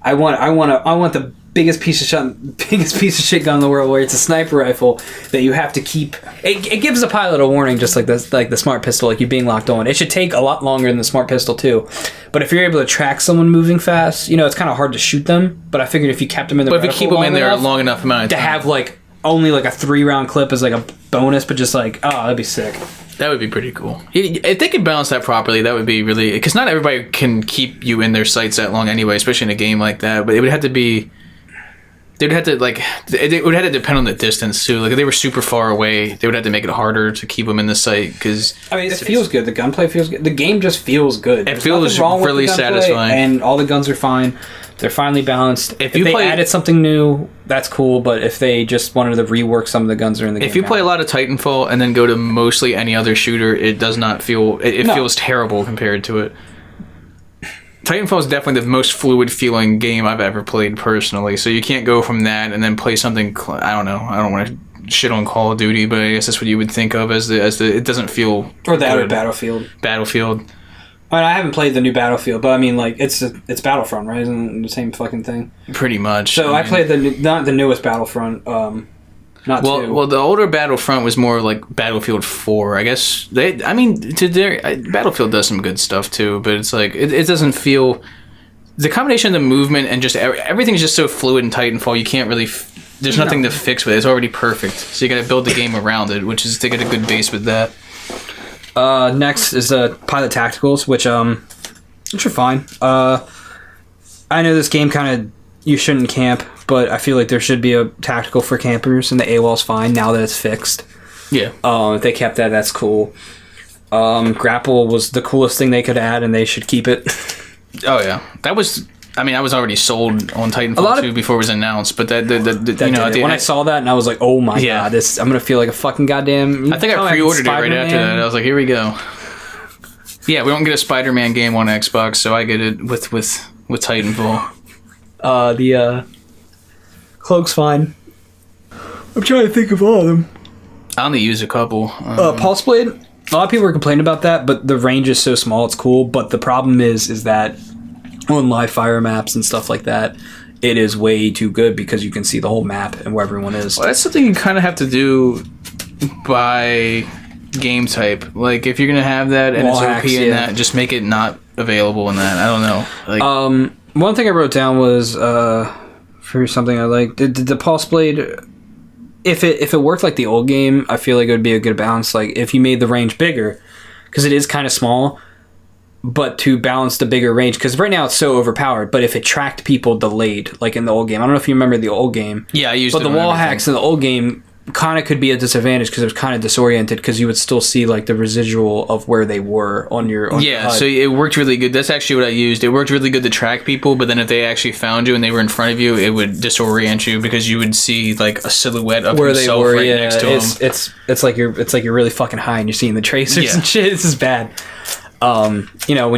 I want the biggest piece of shit gun in the world, where it's a sniper rifle that you have to keep. It gives the pilot a warning, just like this, like the smart pistol, like you being locked on. It should take a lot longer than the smart pistol too. But if you're able to track someone moving fast, it's kind of hard to shoot them. But I figured if you kept them in the, but if you keep them in there a long enough amount of time to have only a 3-round clip as like a bonus, but just like that'd be sick. That would be pretty cool. If they could balance that properly, that would be really... Because not everybody can keep you in their sights that long anyway, especially in a game like that. But it would have to be... They would have to, like... It would have to depend on the distance, too. Like, if they were super far away, they would have to make it harder to keep them in the sight, because... I mean, it feels good. The gunplay feels good. The game just feels good. It feels really satisfying. And all the guns are fine. They're finely balanced. If they added something new, that's cool, but if they just wanted to rework some of the guns that are in the game... If you play a lot of Titanfall and then go to mostly any other shooter, it does not feel... It feels terrible compared to it. Titanfall is definitely the most fluid-feeling game I've ever played, personally, so you can't go from that and then play something... I don't know. I don't want to shit on Call of Duty, but I guess that's what you would think of as the... It doesn't feel... Or that good. Or Battlefield. Battlefield. I mean, I haven't played the new Battlefield, but I mean, like, it's Battlefront, right? Isn't it the same fucking thing? Pretty much. So I played not the newest Battlefront, not two. Well, the older Battlefront was more like Battlefield 4. I guess Battlefield does some good stuff too, but it's like it doesn't feel... The combination of the movement and just everything's just so fluid in Titanfall. You can't really... There's nothing to fix with it. It's already perfect. So you got to build the game around it, which is to get a good base with that. Next is Pilot Tacticals, which are fine. I know this game kind of, you shouldn't camp, but I feel like there should be a tactical for campers, and the AWOL's fine now that it's fixed. Yeah. If they kept that, that's cool. Grapple was the coolest thing they could add, and they should keep it. Oh yeah, that was... I mean, I was already sold on Titanfall 2 before it was announced, but when I saw that, and I was like, oh my god, I'm gonna feel like a fucking goddamn... I think I pre-ordered it right after that. I was like, here we go. Yeah, we don't get a Spider-Man game on Xbox, so I get it with Titanfall. The Cloak's fine. I'm trying to think of all of them. I only use a couple. Pulse Blade, a lot of people are complaining about that, but the range is so small, it's cool, but the problem is that on live fire maps and stuff like that, it is way too good because you can see the whole map and where everyone is. Well, that's something you kind of have to do by game type. Like, if you're going to have that and it's OP in that, just make it not available in that. I don't know. Like, one thing I wrote down was, for something I liked, did the Pulse Blade... If it worked like the old game, I feel like it would be a good balance. Like, if you made the range bigger, because it is kind of small... But to balance the bigger range, because right now it's so overpowered, but if it tracked people delayed, like in the old game, I don't know if you remember the old game. Yeah, I used it. But the wall hacks in the old game kind of could be a disadvantage because it was kind of disoriented because you would still see like the residual of where they were on your HUD. So it worked really good. That's actually what I used. It worked really good to track people, but then if they actually found you and they were in front of you, it would disorient you because you would see like a silhouette of where himself they were, right next to him. It's like you're really fucking high and you're seeing the tracers and shit. This is bad. When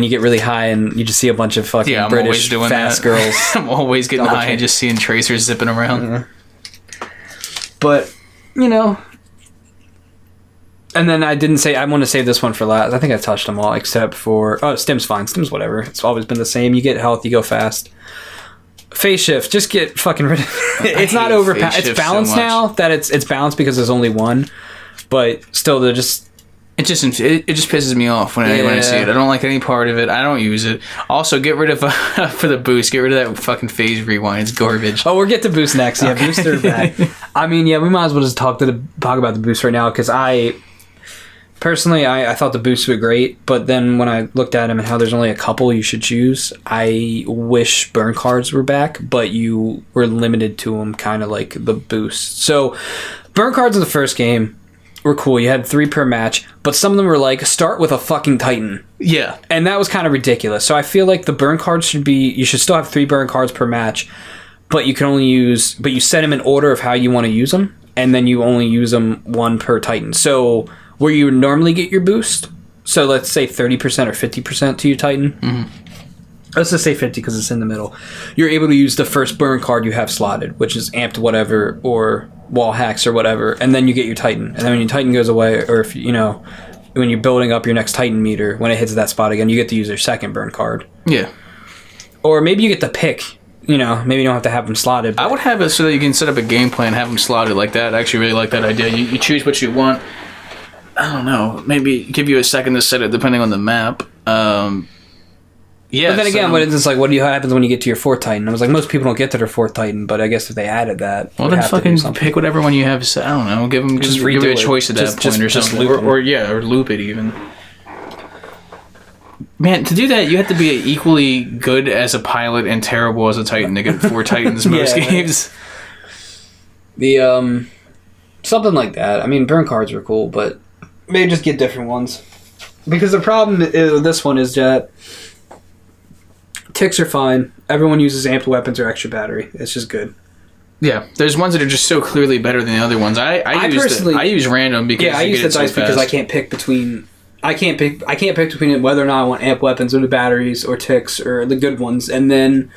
you get really high and you just see a bunch of fucking British fast girls. I'm always getting high and just seeing tracers zipping around. Yeah. But, and then I want to save this one for last. I think I touched them all except for, Stim's fine. Stim's whatever. It's always been the same. You get health, you go fast. Phase shift, just get fucking rid of it. It's not overpowered. It's balanced so now that it's balanced because there's only one. But still, they're just... It just pisses me off when I see it. I don't like any part of it. I don't use it. Also, get rid of for the boost. Get rid of that fucking phase rewind. It's garbage. Oh, we'll get to boost next. Yeah, okay. Boosts are bad. I mean, yeah, we might as well just talk about the boost right now because I thought the boosts were great, but then when I looked at them and how there's only a couple you should choose, I wish burn cards were back, but you were limited to them, kind of like the boost. So, burn cards in the first game were cool. You had 3 per match, but some of them were like, start with a fucking Titan. Yeah. And that was kind of ridiculous. So I feel like the burn cards you should still have 3 burn cards per match, but you set them in order of how you want to use them, and then you only use them 1 per Titan. So where you would normally get your boost, so let's say 30% or 50% to your Titan. Mm-hmm. Let's just say 50 because it's in the middle. You're able to use the first burn card you have slotted, which is amped whatever or wall hacks or whatever, and then you get your Titan. And then when your Titan goes away, or if when you're building up your next Titan meter, when it hits that spot again, you get to use your second burn card. Yeah. Or maybe you get to pick. Maybe you don't have to have them slotted. I would have it so that you can set up a game plan, have them slotted like that. I actually really like that idea. You choose what you want. I don't know. Maybe give you a second to set it depending on the map. Yeah. But then again, what happens when you get to your 4th Titan? I was like, most people don't get to their 4th Titan, but I guess if they added that, well, then fucking pick whatever one you have. I don't know. Give them give it a choice at that point or something, or loop it even. Man, to do that, you have to be equally good as a pilot and terrible as a Titan to get 4 Titans most games. The something like that. I mean, burn cards are cool, but maybe just get different ones. Because the problem with this one is that ticks are fine. Everyone uses amped weapons or extra battery. It's just good. Yeah, there's ones that are just so clearly better than the other ones. I use random because I use the dice because I can't pick between. I can't pick between whether or not I want amp weapons or the batteries or ticks or the good ones, and then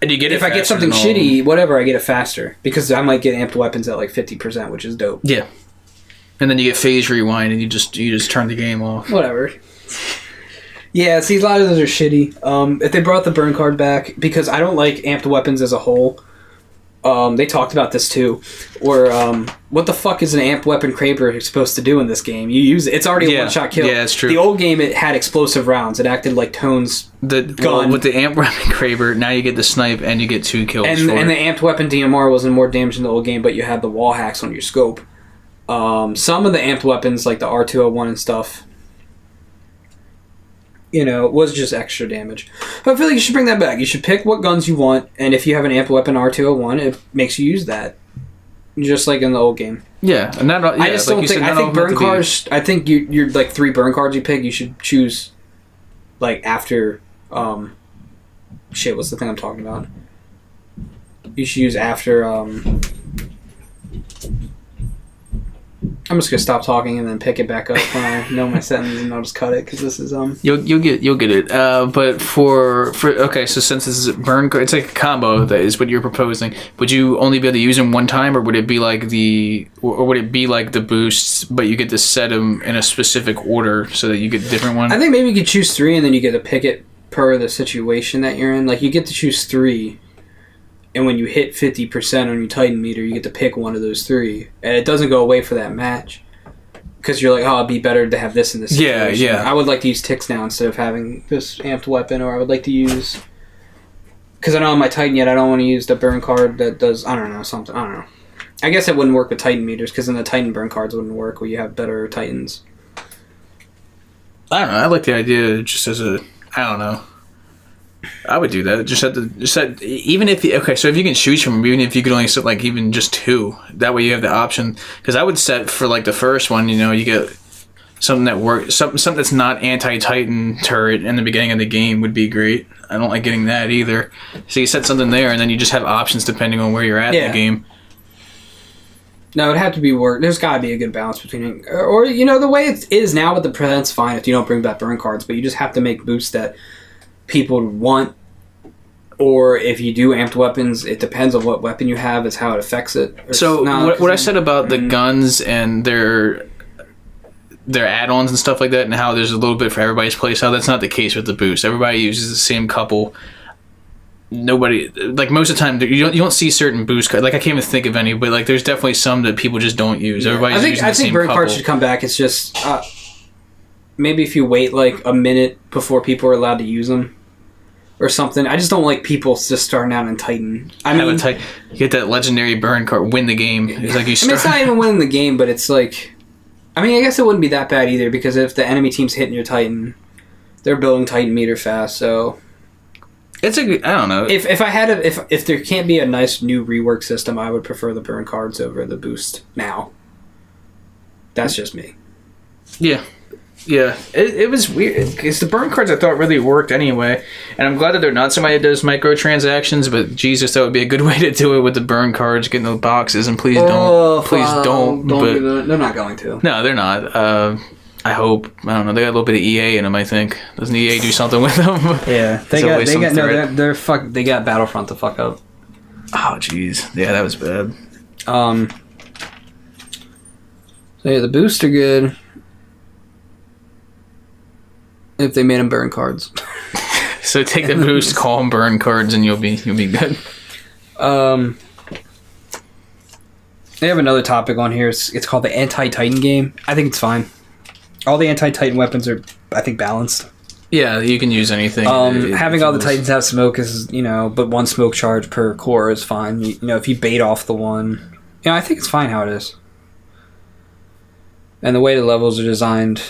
you get if I get something shitty, whatever, I get it faster because I might get amped weapons at like 50%, which is dope. Yeah, and then you get phase rewind and you just turn the game off. Whatever. Yeah, see, a lot of those are shitty. If they brought the burn card back, because I don't like amped weapons as a whole. They talked about this too, where what the fuck is an amp weapon Kraber supposed to do in this game? You use it; it's already a one-shot kill. Yeah, it's true. The old game, it had explosive rounds. It acted like Tone's gun. Well, with the amp weapon Kraber, now you get the snipe and you get 2 kills. And the amped weapon DMR wasn't more damage in the old game, but you had the wall hacks on your scope. Some of the amped weapons, like the R201 and stuff, was just extra damage. But I feel like you should bring that back. You should pick what guns you want, and if you have an amp weapon R201, it makes you use that. Just like in the old game. Yeah, and that. Yeah, I just don't think. I think burn cards. I think you're like 3 burn cards you pick. You should choose, like after. Shit, what's the thing I'm talking about? You should use after. I'm just gonna stop talking and then pick it back up when I know my sentence, and I'll just cut it because this is You'll get it. But for okay, so since this is burn, it's like a combo. That is what you're proposing. Would you only be able to use them one time, or would it be like the boosts, but you get to set them in a specific order so that you get different ones? I think maybe you could choose 3, and then you get to pick it per the situation that you're in. Like you get to choose 3. And when you hit 50% on your Titan meter, you get to pick one of those 3. And it doesn't go away for that match. Because you're like, it'd be better to have this in this situation. Yeah. I would like to use ticks now instead of having this amped weapon. Or I would like to use... Because I don't have my Titan yet, I don't want to use the burn card that does, something. I don't know. I guess it wouldn't work with Titan meters, because then the Titan burn cards wouldn't work where you have better Titans. I don't know. I like the idea just as a... I don't know. I would do that. Even if you can choose from them, even if you could only set like even just 2, that way you have the option. Because I would set for like the first one, you get something that works, something that's not anti-Titan turret in the beginning of the game would be great. I don't like getting that either. So you set something there, and then you just have options depending on where you're at in the game. No, it'd have to be work. There's got to be a good balance between, or the way it is now with the present's fine if you don't bring back burn cards, but you just have to make boosts that people want, or if you do amped weapons, it depends on what weapon you have is how it affects it. So what I said about the guns and their add-ons and stuff like that, and how there's a little bit for everybody's playstyle, that's not the case with the boost. Everybody uses the same couple. Nobody, like most of the time, you don't see certain boost cards. Like I can't even think of any, but like there's definitely some that people just don't use. Yeah. Everybody's using the same couple. I think burn cards should come back. It's just maybe if you wait like a minute before people are allowed to use them or something. I just don't like people just starting out in Titan. You get that legendary burn card, win the game. It's like it's not even winning the game, but it's like, I guess it wouldn't be that bad either, because if the enemy team's hitting your Titan, they're building Titan meter fast, so it's I don't know. If there can't be a nice new rework system, I would prefer the burn cards over the boost now. That's just me. Yeah. Yeah, it was weird because the burn cards I thought really worked anyway, and I'm glad that they're not somebody that does microtransactions. But Jesus, that would be a good way to do it with the burn cards, getting the boxes. And please don't. Don't do that. They're not going to. No, they're not. I hope. I don't know. They got a little bit of EA in them. I think doesn't EA do something with them? Yeah, they got Battlefront to fuck up. Oh jeez, yeah, that was bad. So yeah, the boosts are good. If they made them burn cards. So take the boost, call them burn cards, and you'll be good. They have another topic on here. It's called the anti-Titan game. I think it's fine. All the anti-Titan weapons are, I think, balanced. Yeah, you can use anything. Having all the Titans have smoke is, but one smoke charge per core is fine. If you bait off the one, I think it's fine how it is. And the way the levels are designed,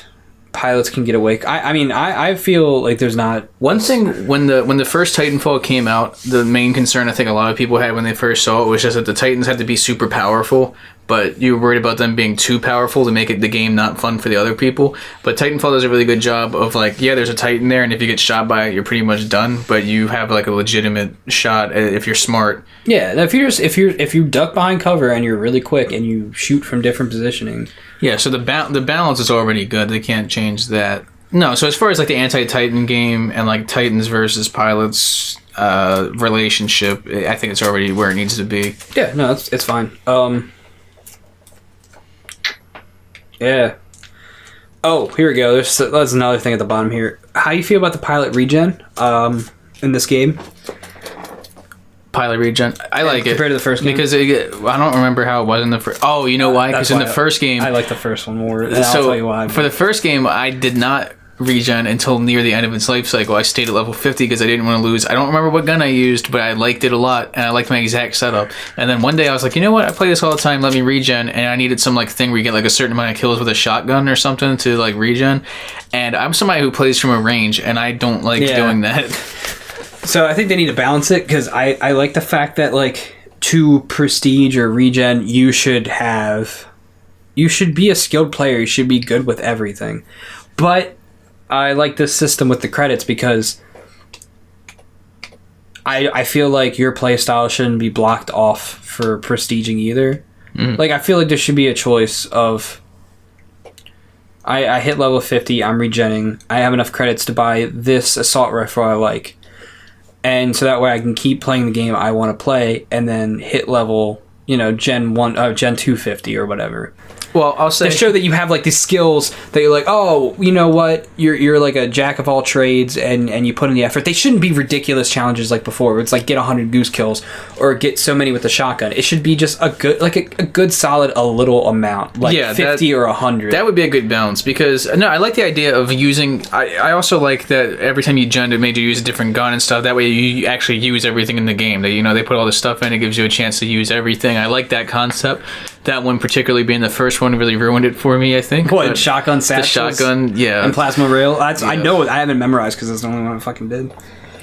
pilots can get away. I feel like there's not one thing when the first Titanfall came out. The main concern I think a lot of people had when they first saw it was just that the Titans had to be super powerful, but you were worried about them being too powerful to make the game not fun for the other people. But Titanfall does a really good job of there's a Titan there, and if you get shot by it, you're pretty much done. But you have a legitimate shot if you're smart. Yeah, if you duck behind cover and you're really quick and you shoot from different positioning. Yeah, so the balance is already good. They can't change that. No, so as far as the anti-Titan game and Titans versus pilots relationship, I think it's already where it needs to be. Yeah, no, it's fine. Yeah. Oh, here we go. That's another thing at the bottom here. How do you feel about the pilot regen in this game? Pilot regen. I like it compared to the first game because I don't remember how it was in the first. Oh, you know why? Because in the first game, I like the first one more. And I'll tell you why. For the first game, I did not regen until near the end of its life cycle. I stayed at level 50 because I didn't want to lose. I don't remember what gun I used, but I liked it a lot and I liked my exact setup. And then one day I was like, you know what? I play this all the time. Let me regen. And I needed some thing where you get a certain amount of kills with a shotgun or something to regen. And I'm somebody who plays from a range, and I don't like doing that. So I think they need to balance it because I like the fact that to prestige or regen, you should be a skilled player. You should be good with everything. But I like this system with the credits because I feel like your playstyle shouldn't be blocked off for prestiging either. I feel like there should be a choice of I hit level 50, I'm regenning, I have enough credits to buy this assault rifle I like. And so that way I can keep playing the game I want to play and then hit level, Gen 250 or whatever. Well, I'll say... To show that you have, these skills that you're oh, you know what? You're a jack of all trades and you put in the effort. They shouldn't be ridiculous challenges like before. Where it's get 100 goose kills or get so many with the shotgun. It should be just a good, a good solid, a little amount. 50 or 100. That would be a good balance because... No, I like the idea of using... I also like that every time you gen, it made you use a different gun and stuff. That way you actually use everything in the game. That, they put all this stuff in. It gives you a chance to use everything. I like that concept. That one particularly being the first one really ruined it for me, I think. What, shotgun satchels? The shotgun, yeah. And plasma rail? I know, I haven't memorized because that's the only one I fucking did.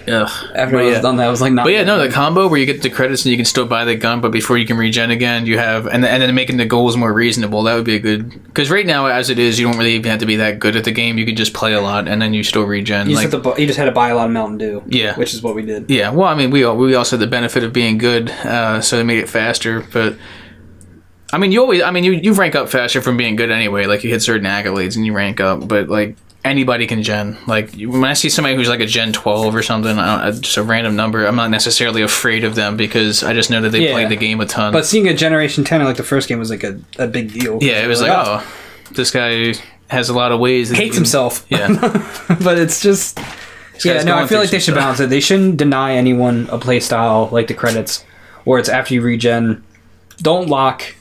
Ugh. After I was done that, I was not... But the combo where you get the credits and you can still buy the gun, but before you can regen again, you have... And then making the goals more reasonable, that would be a good... Because right now, as it is, you don't really even have to be that good at the game. You can just play a lot, and then you still regen. You just had to buy a lot of Mountain Dew. Yeah. Which is what we did. Yeah, well, we also had the benefit of being good, so they made it faster, but... you rank up faster from being good anyway. You hit certain accolades and you rank up, but anybody can gen. When I see somebody who's a Gen 12 or something, just a random number, I'm not necessarily afraid of them because I just know that they played the game a ton. But seeing a Generation 10 the first game was a big deal. Yeah, it was this guy has a lot of ways. Hates himself. Yeah. But it's just... Yeah, no, I feel like they should balance it. They shouldn't deny anyone a play style like the credits, where it's after you regen... Don't lock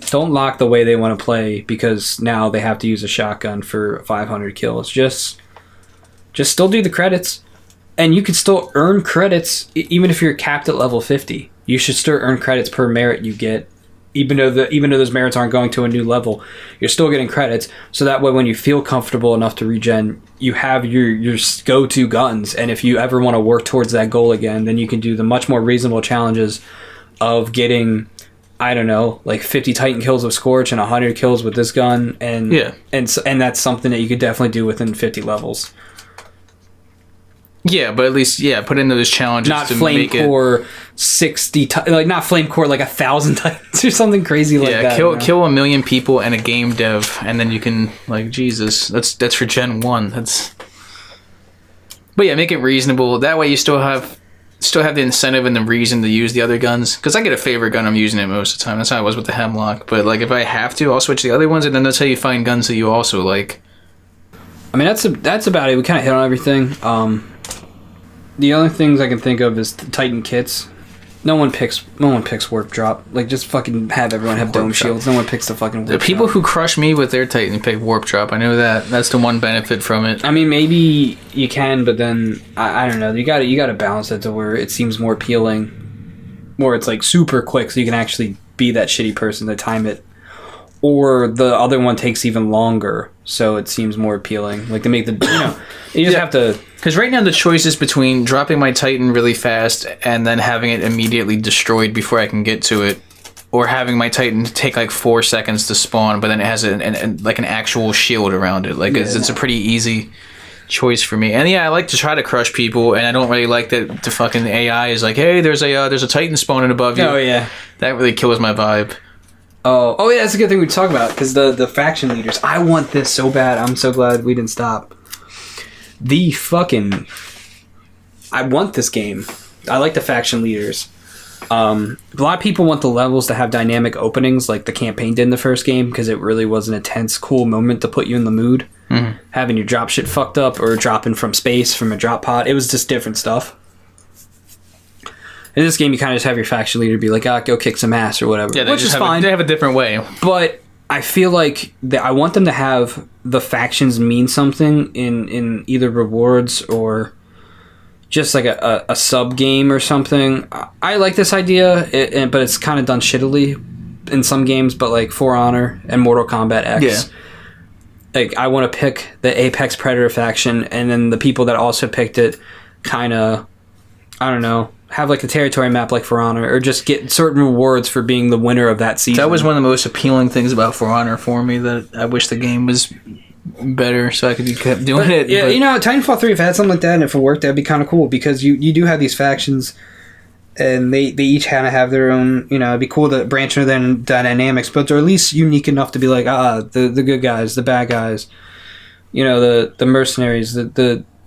the way they want to play because now they have to use a shotgun for 500 kills. Just still do the credits, and you can still earn credits even if you're capped at level 50. You should still earn credits per merit you get, even though those merits aren't going to a new level. You're still getting credits, so that way when you feel comfortable enough to regen, you have your go-to guns, and if you ever want to work towards that goal again, then you can do the much more reasonable challenges of getting... 50 Titan kills with Scorch and 100 kills with this gun, and that's something that you could definitely do within 50 levels. Yeah, but at least put in those challenges. Not flame core 60, not flame core 1,000 Titans or something crazy like that. Kill 1 million people and a game dev, and then you can Jesus. That's for Gen 1. But make it reasonable. That way you still have the incentive and the reason to use the other guns. Because I get a favorite gun, I'm using it most of the time. That's how I was with the Hemlock. But if I have to, I'll switch to the other ones, and then that's how you find guns that you also like. That's about it. We kind of hit on everything. The only things I can think of is the Titan kits. No one picks warp drop. Like, just fucking have everyone have dome shields. No one picks the fucking warp The people drop. who crush me with their Titan pick warp drop. I know that. That's the one benefit from it. I mean, maybe you can, but then I don't know. You got to balance it to where it seems more appealing, where it's like super quick, so you can actually be that shitty person to time it. Or the other one takes even longer, so it seems more appealing. Like, to make the you just have to. Because right now the choice is between dropping my Titan really fast and then having it immediately destroyed before I can get to it, or having my Titan take like 4 seconds to spawn, but then it has like an actual shield around it. Like, it's a pretty easy choice for me. And yeah, I like to try to crush people, and I don't really like that the fucking AI is like, hey, there's a Titan spawning above you. Oh yeah, that really kills my vibe. Oh yeah, that's a good thing we talk about, because the faction leaders. I want this so bad. I'm so glad we didn't stop. I want this game. I like the faction leaders. A lot of people want the levels to have dynamic openings like the campaign did in the first game, because it really was an intense, cool moment to put you in the mood. Mm-hmm. Having your drop shit fucked up, or dropping from space from a drop pod. It was just different stuff. In this game, you kind of just have your faction leader be like, go kick some ass or whatever. Yeah, which is fine. They have a different way. But I feel like I want them to have the factions mean something in either rewards or just like a sub game or something. I like this idea, but it's kind of done shittily in some games. But like For Honor and Mortal Kombat X, like, I want to pick the Apex Predator faction, and then the people that also picked it kind of, I don't know, have like a territory map like For Honor, or just get certain rewards for being the winner of that season. That was one of the most appealing things about For Honor for me, that I wish the game was better so I could kept doing it. Yeah, but, Titanfall 3, if it had something like that and if it worked, that'd be kind of cool, because you do have these factions, and they each kind of have their own, it'd be cool to branch into their dynamics, but they're at least unique enough to be like, the good guys, the bad guys, the mercenaries,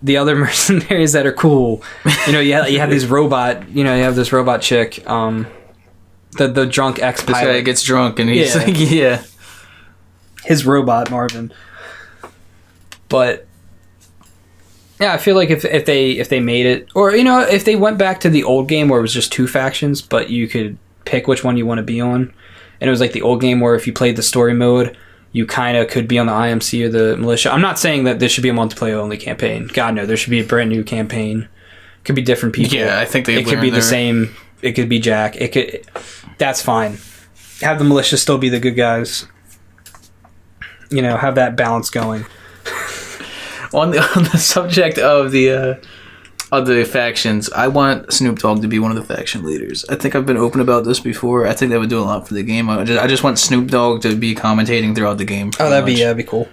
the other mercenaries that are cool. You have this robot, you have this robot chick, the drunk ex-pilot. This guy gets drunk and he's like, his robot, Marvin. But yeah, I feel like if they made it, or if they went back to the old game where it was just 2 factions, but you could pick which one you want to be on, and it was like the old game where if you played the story mode, you kind of could be on the IMC or the militia. I'm not saying that this should be a multiplayer only campaign. God no, there should be a brand new campaign. It could be different people. Yeah, I think it could be the same. It could be Jack. That's fine. Have the militia still be the good guys. Have that balance going. On the subject of the factions, I want Snoop Dogg to be one of the faction leaders. I think I've been open about this before. I think that would do a lot for the game. I just want Snoop Dogg to be commentating throughout the game. Oh, that'd be cool.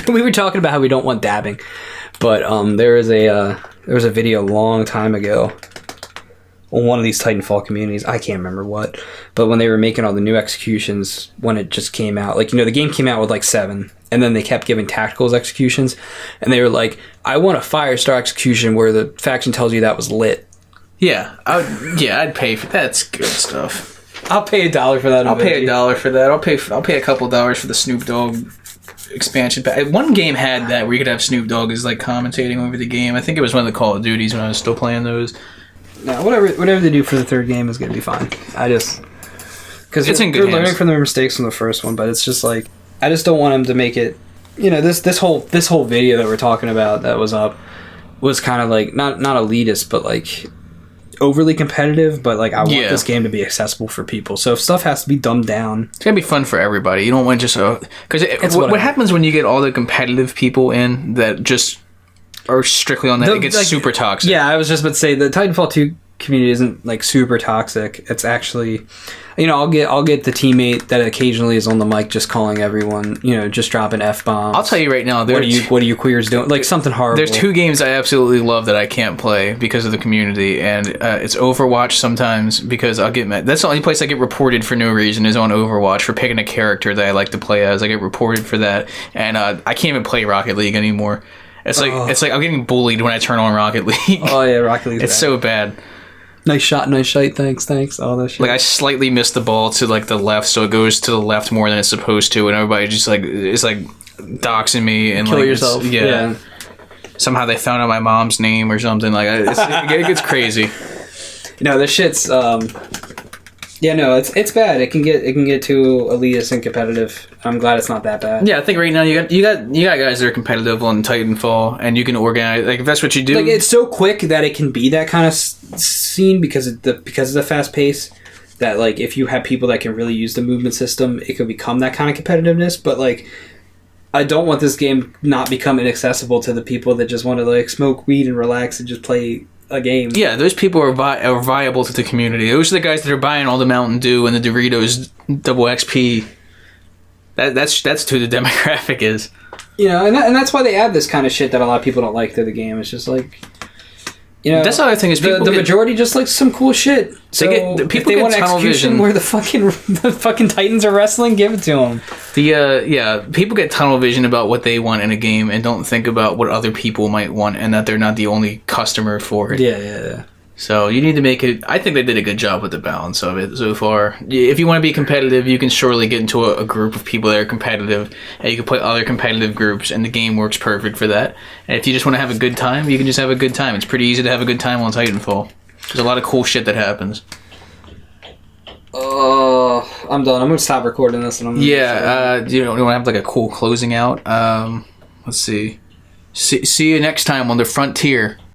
We were talking about how we don't want dabbing, but there was a video a long time ago on one of these Titanfall communities. I can't remember what, but when they were making all the new executions, when it just came out, like, the game came out with like 7, and then they kept giving tacticals executions, and they were like, I want a Firestar execution where the faction tells you that was lit. Yeah, I'd pay for that's good stuff. I'll pay $1 for that. I'll pay $1 for that. I'll pay a couple $1 for the Snoop Dogg expansion pack. One game had that where you could have Snoop Dogg as like commentating over the game. I think it was one of the Call of Duties when I was still playing those. No, whatever they do for the third game is going to be fine. Because they're learning from their mistakes from the first one, but it's just like, I just don't want them to make it. This whole video that we're talking about that was up was kind of like not elitist, but like overly competitive. But like, I want this game to be accessible for people. So if stuff has to be dumbed down, it's gonna be fun for everybody. You don't want just because what happens when you get all the competitive people in that just are strictly on that, it gets super toxic. Yeah, I was just about to say the Titanfall 2 community isn't like super toxic. It's actually, I'll get the teammate that occasionally is on the mic just calling everyone, just dropping F-bombs. I'll tell you right now, what are you queers doing? Like something horrible. There's 2 games I absolutely love that I can't play because of the community, and it's Overwatch sometimes because I'll get mad. That's the only place I get reported for no reason is on Overwatch for picking a character that I like to play as. I get reported for that, and I can't even play Rocket League anymore. It's like I'm getting bullied when I turn on Rocket League. Oh yeah, Rocket League. It's so bad. Nice shot, thanks, all that shit. Like, I slightly missed the ball to like the left, so it goes to the left more than it's supposed to, and everybody just like is like doxing me and kill yourself. Yeah. somehow they found out my mom's name or something. Like it gets crazy. No, this shit's yeah, no, it's bad. It can get too elitist and competitive. I'm glad it's not that bad. Yeah, I think right now you got guys that are competitive on Titanfall, and you can organize, like, if that's what you do. Like, it's so quick that it can be that kind of scene because of the fast pace. That, like, if you have people that can really use the movement system, it could become that kind of competitiveness. But, like, I don't want this game not become inaccessible to the people that just want to, like, smoke weed and relax and just play a game. Yeah, those people are viable to the community. Those are the guys that are buying all the Mountain Dew and the Doritos double XP. That's who the demographic is. You know, and that's why they add this kind of shit that a lot of people don't like to the game. It's just like, you know, that's the other thing is the majority just likes some cool shit. So people if they want execution where the fucking Titans are wrestling, give it to them. People get tunnel vision about what they want in a game and don't think about what other people might want and that they're not the only customer for it. Yeah. So you need to make it. I think they did a good job with the balance of it so far. If you want to be competitive, you can surely get into a group of people that are competitive, and you can play other competitive groups, and the game works perfect for that. And if you just want to have a good time, you can just have a good time. It's pretty easy to have a good time on Titanfall. There's a lot of cool shit that happens. I'm done. I'm gonna stop recording this. And you want to have like a cool closing out. Let's see. See you next time on the Frontier.